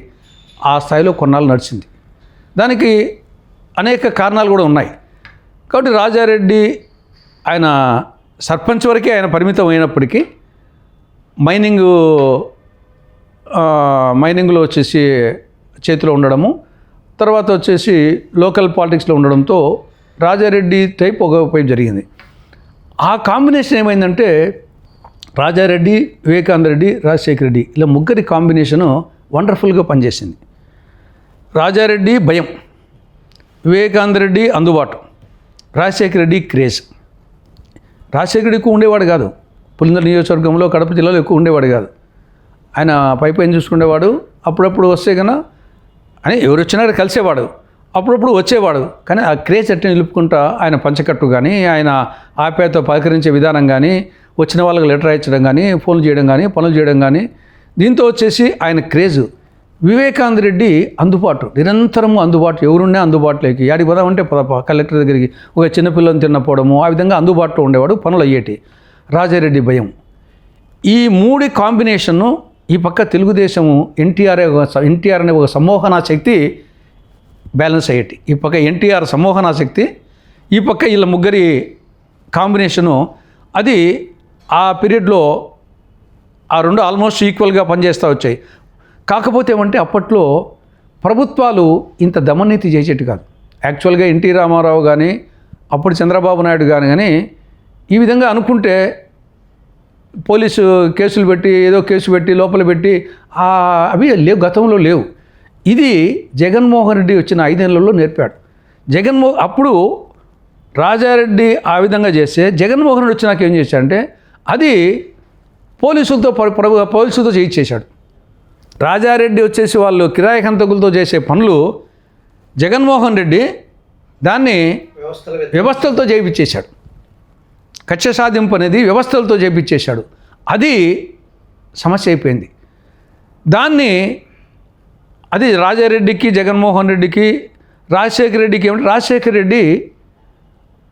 [SPEAKER 2] ఆ స్థాయిలో కొన్నాళ్ళు నడిచింది. దానికి అనేక కారణాలు కూడా ఉన్నాయి. కాబట్టి రాజారెడ్డి ఆయన సర్పంచ్ వరకే ఆయన పరిమితం అయినప్పటికీ మైనింగ్లో వచ్చేసి చేతిలో ఉండడము, తర్వాత వచ్చేసి లోకల్ పాలిటిక్స్లో ఉండడంతో రాజారెడ్డి టైప్ ఒక వైపు జరిగింది. ఆ కాంబినేషన్ ఏమైందంటే రాజారెడ్డి, వివేకానంద రెడ్డి, రాజశేఖర రెడ్డి ఇలా 3 కాంబినేషను వండర్ఫుల్గా పనిచేసింది. రాజారెడ్డి భయం, వివేకానంద రెడ్డి అందుబాటు, రాజశేఖర రెడ్డి క్రేజ్. రాజశేఖర రెడ్డి ఎక్కువ ఉండేవాడు కాదు, పులివెందుల నియోజకవర్గంలో కడప జిల్లాలో ఎక్కువ ఉండేవాడు కాదు. ఆయన పైపైన చూసుకునేవాడు, అప్పుడప్పుడు వస్తే కన్నా అని ఎవరు వచ్చినా కలిసేవాడు, అప్పుడప్పుడు వచ్చేవాడు. కానీ ఆ క్రేజ్ అట్టే నిలుపుకుంటా ఆయన పంచకట్టు కానీ, ఆయన ఆప్యాయతో పలకరించే విధానం కానీ, వచ్చిన వాళ్ళకి లెటర్ ఇచ్చడం కానీ, ఫోన్లు చేయడం కానీ, పనులు చేయడం కానీ, దీంతో వచ్చేసి ఆయన క్రేజు. వివేకానంద రెడ్డి అందుబాటు, నిరంతరము అందుబాటు, ఎవరున్నా అందుబాటులోకి, యాడికి పోదామంటే కలెక్టర్ దగ్గరికి, ఒక చిన్నపిల్లని తిన్నపోవడము, ఆ విధంగా అందుబాటులో ఉండేవాడు, పనులు అయ్యేటి. రాజారెడ్డి భయం. ఈ 3 కాంబినేషన్ను ఈ పక్క తెలుగుదేశము ఎన్టీఆర్ అనే ఒక సమ్మోహనా శక్తి బ్యాలెన్స్ అయ్యేటి. ఈ పక్క ఎన్టీఆర్ సమ్మోహనా శక్తి, ఈ పక్క వీళ్ళ 3 కాంబినేషను, అది ఆ పీరియడ్లో ఆ 2 ఆల్మోస్ట్ ఈక్వల్గా పనిచేస్తూ వచ్చాయి. కాకపోతే ఏమంటే అప్పట్లో ప్రభుత్వాలు ఇంత దమనీతి చేసేటి కాదు. యాక్చువల్గా ఎన్టీ రామారావు కానీ, అప్పుడు చంద్రబాబు నాయుడు కానీ ఈ విధంగా అనుకుంటే పోలీసు కేసులు పెట్టి ఏదో కేసు పెట్టి లోపల పెట్టి అవి లేవు, గతంలో లేవు. ఇది జగన్మోహన్ రెడ్డి వచ్చిన 5 నెలల్లో నేర్పాడు. అప్పుడు రాజారెడ్డి ఆ విధంగా చేస్తే జగన్మోహన్ రెడ్డి వచ్చినాక ఏం చేశాడంటే అది పోలీసులతో చేయించేశాడు. రాజారెడ్డి వచ్చేసి వాళ్ళు కిరాయి హంతకులతో చేసే పనులు జగన్మోహన్ రెడ్డి దాన్ని వ్యవస్థలతో చేయించేశాడు. కక్ష సాధింపు అనేది వ్యవస్థలతో చేయించేశాడు. అది సమస్య అయిపోయింది. అది రాజారెడ్డికి, జగన్మోహన్ రెడ్డికి, రాజశేఖర రెడ్డికి ఏమంటే రాజశేఖర రెడ్డి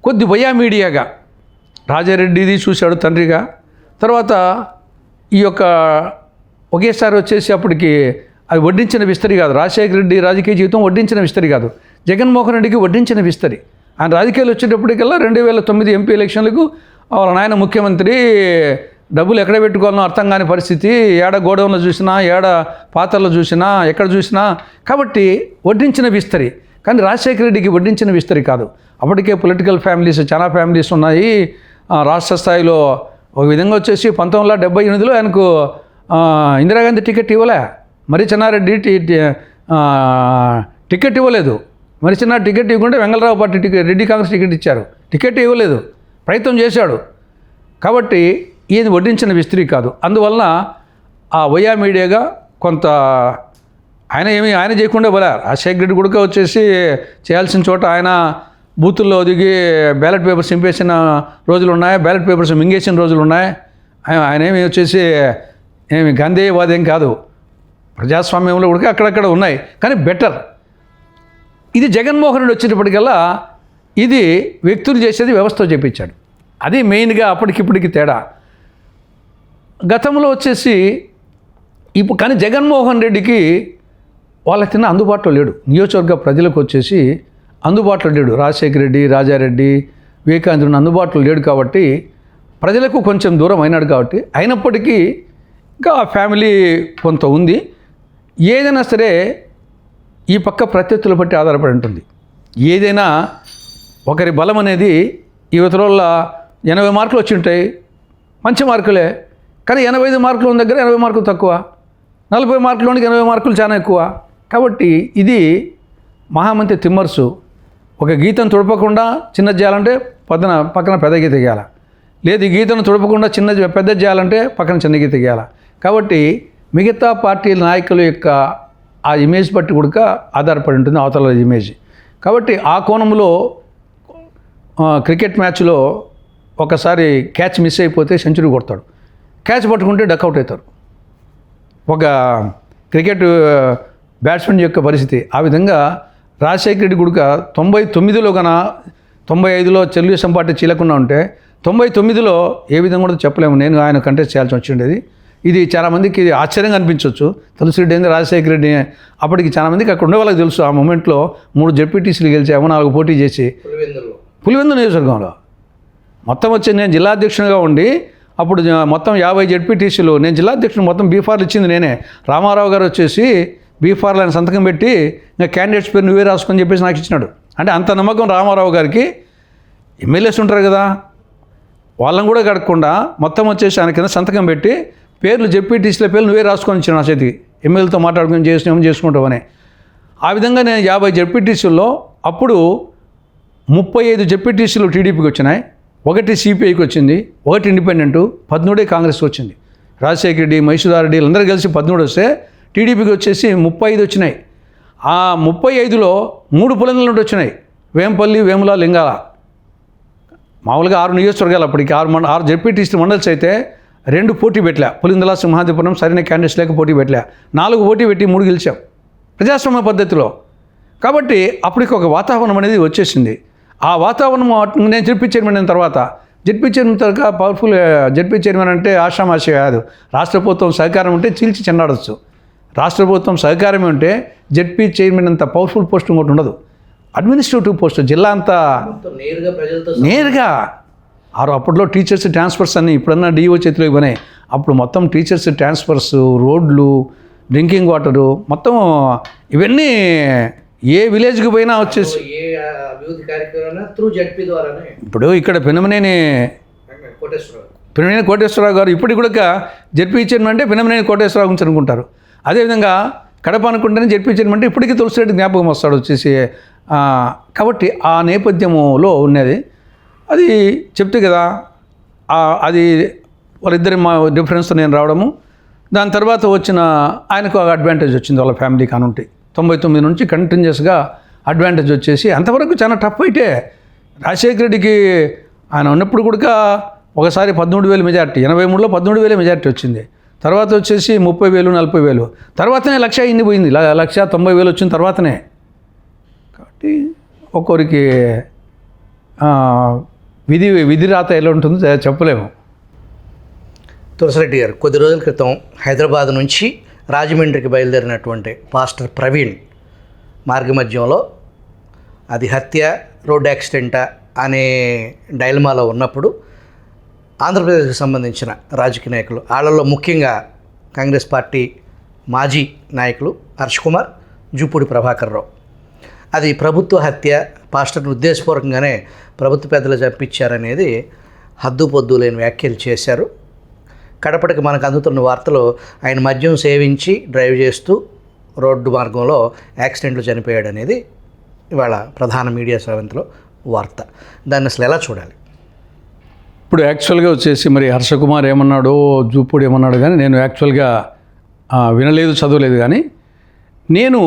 [SPEAKER 2] కొద్ది వయా మీడియాగా రాజారెడ్డిది చూశాడు తండ్రిగా. తర్వాత ఈ యొక్క ఒకేసారి వచ్చేసి అప్పటికి అది వడ్డించిన విస్తరి కాదు. రాజశేఖర రెడ్డి రాజకీయ జీవితం వడ్డించిన విస్తరి కాదు, జగన్మోహన్ రెడ్డికి వడ్డించిన విస్తరి. ఆయన రాజకీయాలు వచ్చేటప్పటికల్లా 2009 ఎంపీ ఎలక్షన్లకు వాళ్ళ నాయన ముఖ్యమంత్రి, డబ్బులు ఎక్కడ పెట్టుకోవాలనో అర్థం కాని పరిస్థితి, ఏడ గోడౌన్లో చూసినా, ఏడ పాత్రలో చూసినా, ఎక్కడ చూసినా. కాబట్టి వడ్డించిన విస్తరి. కానీ రాజశేఖర రెడ్డికి వడ్డించిన విస్తరి కాదు. అప్పటికే పొలిటికల్ ఫ్యామిలీస్, చాలా ఫ్యామిలీస్ ఉన్నాయి. రాష్ట్ర స్థాయిలో ఒక విధంగా వచ్చేసి 1978లో ఆయనకు ఇందిరాగాంధీ టికెట్ ఇవ్వలే, మరి చెన్నారెడ్డి టికెట్ ఇవ్వలేదు. మరి చిన్న టికెట్ ఇవ్వకుంటే వెంగళరావు పార్టీ రెడ్డి కాంగ్రెస్ టికెట్ ఇచ్చారు, టికెట్ ఇవ్వలేదు, ప్రయత్నం చేశాడు. కాబట్టి ఈయన వడ్డించిన విస్తరి కాదు. అందువలన ఆ వయా మీడియాగా కొంత ఆయన చేయకుండా పోలే. రాజశేఖర రెడ్డి కూడా వచ్చేసి చేయాల్సిన చోట ఆయన బూతుల్లో ఒదిగి బ్యాలెట్ పేపర్స్ చింపేసిన రోజులు ఉన్నాయి, బ్యాలెట్ పేపర్స్ మింగేసిన రోజులు ఉన్నాయి. ఆయన ఏమి వచ్చేసి గాంధేయవాదేం కాదు, ప్రజాస్వామ్యంలో కూడా అక్కడక్కడ ఉన్నాయి. కానీ బెటర్. ఇది జగన్మోహన్ రెడ్డి వచ్చేటప్పటికల్లా ఇది వ్యక్తులు చేసేది వ్యవస్థతో చేపించాడు. అది మెయిన్గా అప్పటికిప్పటికి తేడా. గతంలో వచ్చేసి కానీ జగన్మోహన్ రెడ్డికి వాళ్ళ తిన్న అందుబాటులో లేడు. నియోజకవర్గ ప్రజలకు వచ్చేసి అందుబాటులో లేడు. రాజశేఖర రెడ్డి, రాజారెడ్డి, వివేకానందుని అందుబాటులో లేడు. కాబట్టి ప్రజలకు కొంచెం దూరం అయినాడు. కాబట్టి అయినప్పటికీ ఇంకా ఆ ఫ్యామిలీ కొంత ఉంది. ఏదైనా సరే ఈ పక్క ప్రత్యర్థుల బట్టి ఆధారపడి ఉంటుంది. ఏదైనా ఒకరి బలం అనేది యువతల 80 మార్కులు వచ్చి ఉంటాయి, మంచి మార్కులే. కానీ 85 మార్కులు ఉన్న దగ్గర 80 మార్కులు తక్కువ, 40 మార్కుల్లోనికి 80 మార్కులు చాలా ఎక్కువ. కాబట్టి ఇది మహామంత్రి తిమ్మర్సు ఒక గీతను తుడపకుండా చిన్నది చేయాలంటే పక్కన పెద్ద గీత గీయాల, లేదు ఈ గీతను తుడపకుండా పెద్ద చేయాలంటే పక్కన చిన్న గీత గీయాల. కాబట్టి మిగతా పార్టీల నాయకుల యొక్క ఆ ఇమేజ్ బట్టి కూడా ఆధారపడి ఉంటుంది అవతల ఇమేజ్. కాబట్టి ఆ కోణంలో క్రికెట్ మ్యాచ్లో ఒకసారి క్యాచ్ మిస్ అయిపోతే సెంచరీ కొడతాడు, క్యాచ్ పట్టుకుంటే డక్అవుట్ అవుతారు. ఒక క్రికెట్ బ్యాట్స్మెన్ యొక్క పరిస్థితి ఆ విధంగా. రాజశేఖర రెడ్డి కూడా 99లో 95లో తెలుగుదేశం పార్టీ చీలకుండా ఉంటే 99లో ఏ విధంగా కూడా చెప్పలేము. నేను ఆయన కంటెస్ట్ చేయాల్సి వచ్చిండేది. ఇది చాలామందికి ఆశ్చర్యంగా అనిపించవచ్చు. తులసిరెడ్డి ఏంది రాజశేఖర రెడ్డి అప్పటికి చాలామందికి అక్కడ ఉండే వాళ్ళకి తెలుసు. ఆ మూమెంట్లో 3 జెడ్పీటీసీలు గెలిచాము, 4 పోటీ చేసి పులివెందుల నియోజకవర్గంలో మొత్తం వచ్చి నేను జిల్లా అధ్యక్షునిగా ఉండి అప్పుడు మొత్తం 50 జెడ్పీటీసీలు, నేను జిల్లా అధ్యక్షుడు, మొత్తం బీఫార్లు ఇచ్చింది నేనే. రామారావు గారు వచ్చేసి బీఫార్లు ఆయన సంతకం పెట్టి ఇంకా క్యాండిడేట్స్ పేరు నువ్వే రాసుకొని చెప్పేసి నాకు ఇచ్చినాడు. అంటే అంత నమ్మకం రామారావు గారికి. ఎమ్మెల్యేస్ ఉంటారు కదా, వాళ్ళని కూడా కడగకుండా మొత్తం వచ్చేసి ఆయన కింద సంతకం పెట్టి పేర్లు జెడ్పీటీసీల పేర్లు నువ్వే రాసుకొని ఇచ్చాను నా చేతికి. ఎమ్మెల్యేలతో మాట్లాడుకుని చేసుకుంటామని. ఆ విధంగా నేను 50 జెడ్పీటీసీల్లో అప్పుడు 35 జెడ్పీటీసీలు టీడీపీకి వచ్చినాయి, 1 సిపిఐకి వచ్చింది, 1 ఇండిపెండెంటు, 13 కాంగ్రెస్కి వచ్చింది. రాజశేఖర రెడ్డి, మైసూర్ రెడ్డి అందరూ కలిసి 13 వస్తే టీడీపీకి వచ్చేసి 35 వచ్చినాయి. ఆ 35లో 3 పులివెందుల నుండి వచ్చినాయి, వేంపల్లి, వేముల, లింగాల. మామూలుగా 6 నియోజకవర్గాలు అప్పటికి 6 జెడ్పీటీసీ మండల్స్ అయితే 2 పోటీ పెట్టలే. పులివెందుల, సింహాద్రిపురం సరైన క్యాండిడేట్స్ లేక పోటీ పెట్టలే. 4 పోటీ పెట్టి 3 గెలిచాం ప్రజాస్వామ్య పద్ధతిలో. కాబట్టి అప్పటికి ఒక వాతావరణం అనేది వచ్చేసింది. ఆ వాతావరణం నేను జెడ్పీ చైర్మన్ అయిన తర్వాత, జెడ్పీ చైర్మన్ తర్వాత పవర్ఫుల్ జెడ్పీ చైర్మన్ అంటే ఆషామాషి కాదు. రాష్ట్ర ప్రభుత్వం సహకారం ఉంటే చీల్చి చెండాడవచ్చు. రాష్ట్ర ప్రభుత్వం సహకారమే ఉంటే జెడ్పీ చైర్మన్ అంత పవర్ఫుల్ పోస్ట్ ఇంకోటి ఉండదు. అడ్మినిస్ట్రేటివ్ పోస్ట్ జిల్లా అంతా నేరుగా. అప్పట్లో టీచర్స్ ట్రాన్స్ఫర్స్ అన్నీ ఇప్పుడన్నా డిఓ చేతిలో ఇవ్వనాయి. అప్పుడు మొత్తం టీచర్స్ ట్రాన్స్ఫర్స్, రోడ్లు, డ్రింకింగ్ వాటరు, మొత్తం ఇవన్నీ ఏ విలేజ్కి పోయినా వచ్చేసి
[SPEAKER 1] అభివృద్ధి కార్యక్రమం త్రూ జెడ్పీ ద్వారానే.
[SPEAKER 2] ఇప్పుడు ఇక్కడ పెనుమనేని పినమనేని కోటేశ్వరరావు గారు ఇప్పటికి కూడా జడ్పీ చైర్మన్ అంటే పినమనేని కోటేశ్వరరావు గురించి అనుకుంటారు. అదేవిధంగా కడప అనుకుంటేనే జడ్పీ చైర్మన్ అంటే ఇప్పటికీ తులసిరెడ్డి జ్ఞాపకం వస్తాడు వచ్చేసి. కాబట్టి ఆ నేపథ్యంలో ఉన్నది అది చెప్తే కదా, అది వాళ్ళిద్దరి మా డిఫరెన్స్తో నేను రావడము, దాని తర్వాత వచ్చిన ఆయనకు అడ్వాంటేజ్ వచ్చింది వాళ్ళ ఫ్యామిలీ కానుంటే 99 నుంచి కంటిన్యూస్గా అడ్వాంటేజ్ వచ్చేసి అంతవరకు చాలా టఫ్ అయితే. రాజశేఖర రెడ్డికి ఆయన ఉన్నప్పుడు కూడా ఒకసారి 13,000 మెజార్టీ, 83లో 13,000 మెజార్టీ వచ్చింది. తర్వాత వచ్చేసి 30,000, 40,000, తర్వాతనే 1,00,000 ఇన్ని పోయింది, 1,90,000 వచ్చిన తర్వాతనే. కాబట్టి ఒక్కొరికి విధి రాత ఎలా ఉంటుందో చెప్పలేము.
[SPEAKER 1] తులసిరెడ్డి గారు, కొద్ది రోజుల క్రితం హైదరాబాద్ నుంచి రాజమండ్రికి బయలుదేరినటువంటి పాస్టర్ ప్రవీణ్ మార్గమధ్యంలో అది హత్య, రోడ్ యాక్సిడెంటా అనే డైలమాలో ఉన్నప్పుడు ఆంధ్రప్రదేశ్కి సంబంధించిన రాజకీయ నాయకులు, వాళ్ళల్లో ముఖ్యంగా కాంగ్రెస్ పార్టీ మాజీ నాయకులు హర్ష్ కుమార్, జూపూడి ప్రభాకర్ రావు, అది ప్రభుత్వ హత్య, పాస్టర్ని ఉద్దేశపూర్వకంగానే ప్రభుత్వ పెద్దలు చంపించారనేది హద్దు పొద్దు లేని వ్యాఖ్యలు చేశారు. కడపటికి మనకు అందుతున్న వార్తలు ఆయన మద్యం సేవించి డ్రైవ్ చేస్తూ రోడ్డు మార్గంలో యాక్సిడెంట్లు చనిపోయాడు అనేది ఇవాళ ప్రధాన మీడియా స్రవంతిలో వార్త. దాన్ని అసలు ఎలా చూడాలి?
[SPEAKER 2] ఇప్పుడు యాక్చువల్గా వచ్చేసి మరి హర్షకుమార్ ఏమన్నాడో, జూపూడి ఏమన్నాడు కానీ నేను యాక్చువల్గా వినలేదు, చదవలేదు. కానీ నేను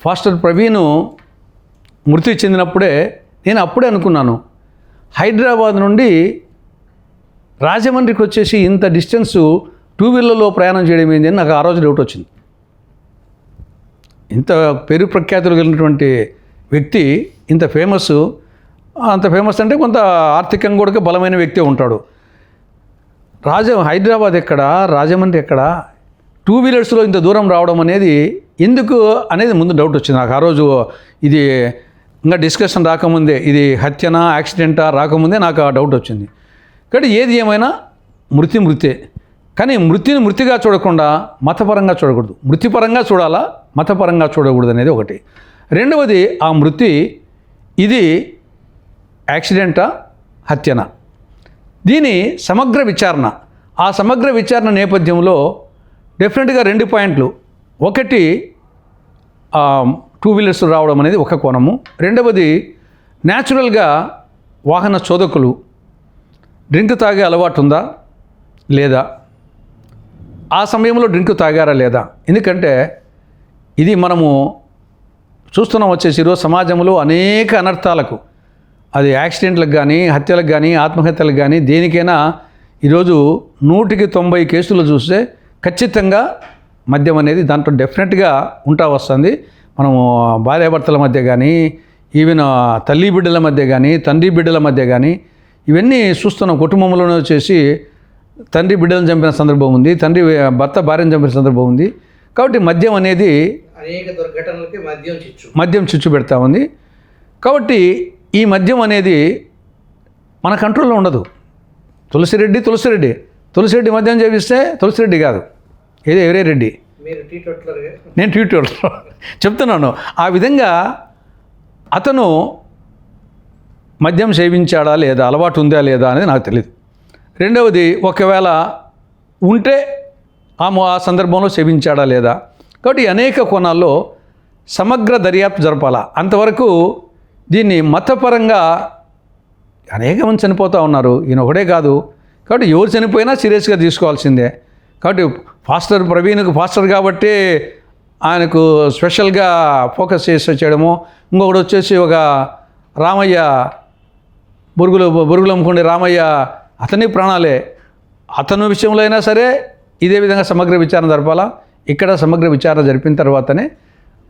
[SPEAKER 2] పాస్టర్ ప్రవీణ్ మృతి చెందినప్పుడే నేను అప్పుడే అనుకున్నాను, హైదరాబాద్ నుండి రాజమండ్రికి వచ్చేసి ఇంత డిస్టెన్స్ 2 వీలర్లో ప్రయాణం చేయడం ఏంది అని నాకు ఆ రోజు డౌట్ వచ్చింది. ఇంత పేరు ప్రఖ్యాతులు కలిగినటువంటి వ్యక్తి, ఇంత ఫేమస్, అంత ఫేమస్ అంటే కొంత ఆర్థికంగా కూడా బలమైన వ్యక్తి ఉంటాడు. హైదరాబాద్ ఎక్కడ, రాజమండ్రి ఎక్కడ, 2 వీలర్స్లో ఇంత దూరం రావడం అనేది ఎందుకు అనేది ముందు డౌట్ వచ్చింది నాకు ఆ రోజు. ఇది ఇంకా డిస్కషన్ రాకముందే, ఇది హత్యనా యాక్సిడెంటా రాకముందే నాకు ఆ డౌట్ వచ్చింది. కాబట్టి ఏది ఏమైనా మృతే. కానీ మృతిని మృతిగా చూడకుండా మతపరంగా చూడకూడదు, మృతిపరంగా చూడాలా, మతపరంగా చూడకూడదు అనేది ఒకటి. రెండవది, ఆ మృతి ఇది యాక్సిడెంటా హత్యనా, దీని సమగ్ర విచారణ, ఆ సమగ్ర విచారణ నేపథ్యంలో డెఫినెట్గా 2 పాయింట్లు. ఒకటి 2 వీలర్స్ రావడం అనేది ఒక కోణము. రెండవది, న్యాచురల్గా వాహన చోదకులు డ్రింక్ తాగే అలవాటు ఉందా లేదా, ఆ సమయంలో డ్రింక్ తాగారా లేదా. ఎందుకంటే ఇది మనము చూస్తున్నాం వచ్చేసి ఈరోజు సమాజంలో అనేక అనర్థాలకు, అది యాక్సిడెంట్లకు కానీ, హత్యలకు కానీ, ఆత్మహత్యలకు కానీ, దేనికైనా ఈరోజు 100కి 90 కేసులు చూస్తే ఖచ్చితంగా మద్యం అనేది దాంట్లో డెఫినెట్గా ఉంటా వస్తుంది. మనము భార్యాభర్తల మధ్య కానీ, ఈవెన్ తల్లి బిడ్డల మధ్య కానీ, తండ్రి బిడ్డల మధ్య కానీ ఇవన్నీ చూస్తున్నాం. కుటుంబంలోనే వచ్చేసి తండ్రి బిడ్డలను చంపిన సందర్భం ఉంది, భర్త భార్యను చంపిన సందర్భం ఉంది. కాబట్టి మద్యం అనేది
[SPEAKER 1] అనేక దుర్ఘటనలకి
[SPEAKER 2] మద్యం చిచ్చు పెడతా ఉంది. కాబట్టి ఈ మద్యం అనేది మన కంట్రోల్లో ఉండదు. తులసిరెడ్డి మద్యం చేపిస్తే తులసిరెడ్డి కాదు, ఏదో ఎవరే రెడ్డి, నేను ట్వీటర్ చెప్తున్నాను. ఆ విధంగా అతను మద్యం సేవించాడా లేదా, అలవాటు ఉందా లేదా అనేది నాకు తెలియదు. రెండవది, ఒకవేళ ఉంటే ఆ సందర్భంలో సేవించాడా లేదా. కాబట్టి అనేక కోణాల్లో సమగ్ర దర్యాప్తు జరపాలా. అంతవరకు దీన్ని మతపరంగా అనేక మంది చనిపోతూ ఉన్నారు, ఈయన ఒకడే కాదు. కాబట్టి ఎవరు చనిపోయినా సీరియస్గా తీసుకోవాల్సిందే. కాబట్టి పాస్టర్ ప్రవీణ్కు పాస్టర్ కాబట్టి ఆయనకు స్పెషల్గా ఫోకస్ చేసి చేయడము. ఇంకొకటి వచ్చేసి ఒక రామయ్య, బొరుగులు అమ్ముకునే రామయ్య, అతని ప్రాణాలే. అతని విషయంలో అయినా సరే ఇదే విధంగా సమగ్ర విచారణ జరపాలా. ఇక్కడ సమగ్ర విచారణ జరిపిన తర్వాతనే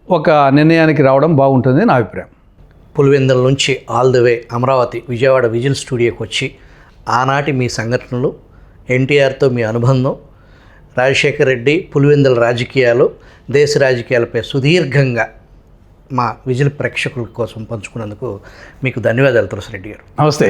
[SPEAKER 2] ఒక నిర్ణయానికి రావడం బాగుంటుంది నా అభిప్రాయం.
[SPEAKER 1] పులివెందుల నుంచి all the way Amaravati, Vijayawada whistle స్టూడియోకి వచ్చి ఆనాటి మీ సంఘటనలు, ఎన్టీఆర్తో మీ అనుబంధం, రాజశేఖర రెడ్డి, పులివెందుల రాజకీయాలు, దేశ రాజకీయాలపై సుదీర్ఘంగా మా విజిల్ ప్రేక్షకుల కోసం పంచుకున్నందుకు మీకు ధన్యవాదాలు తులసిరెడ్డి గారు.
[SPEAKER 2] నమస్తే.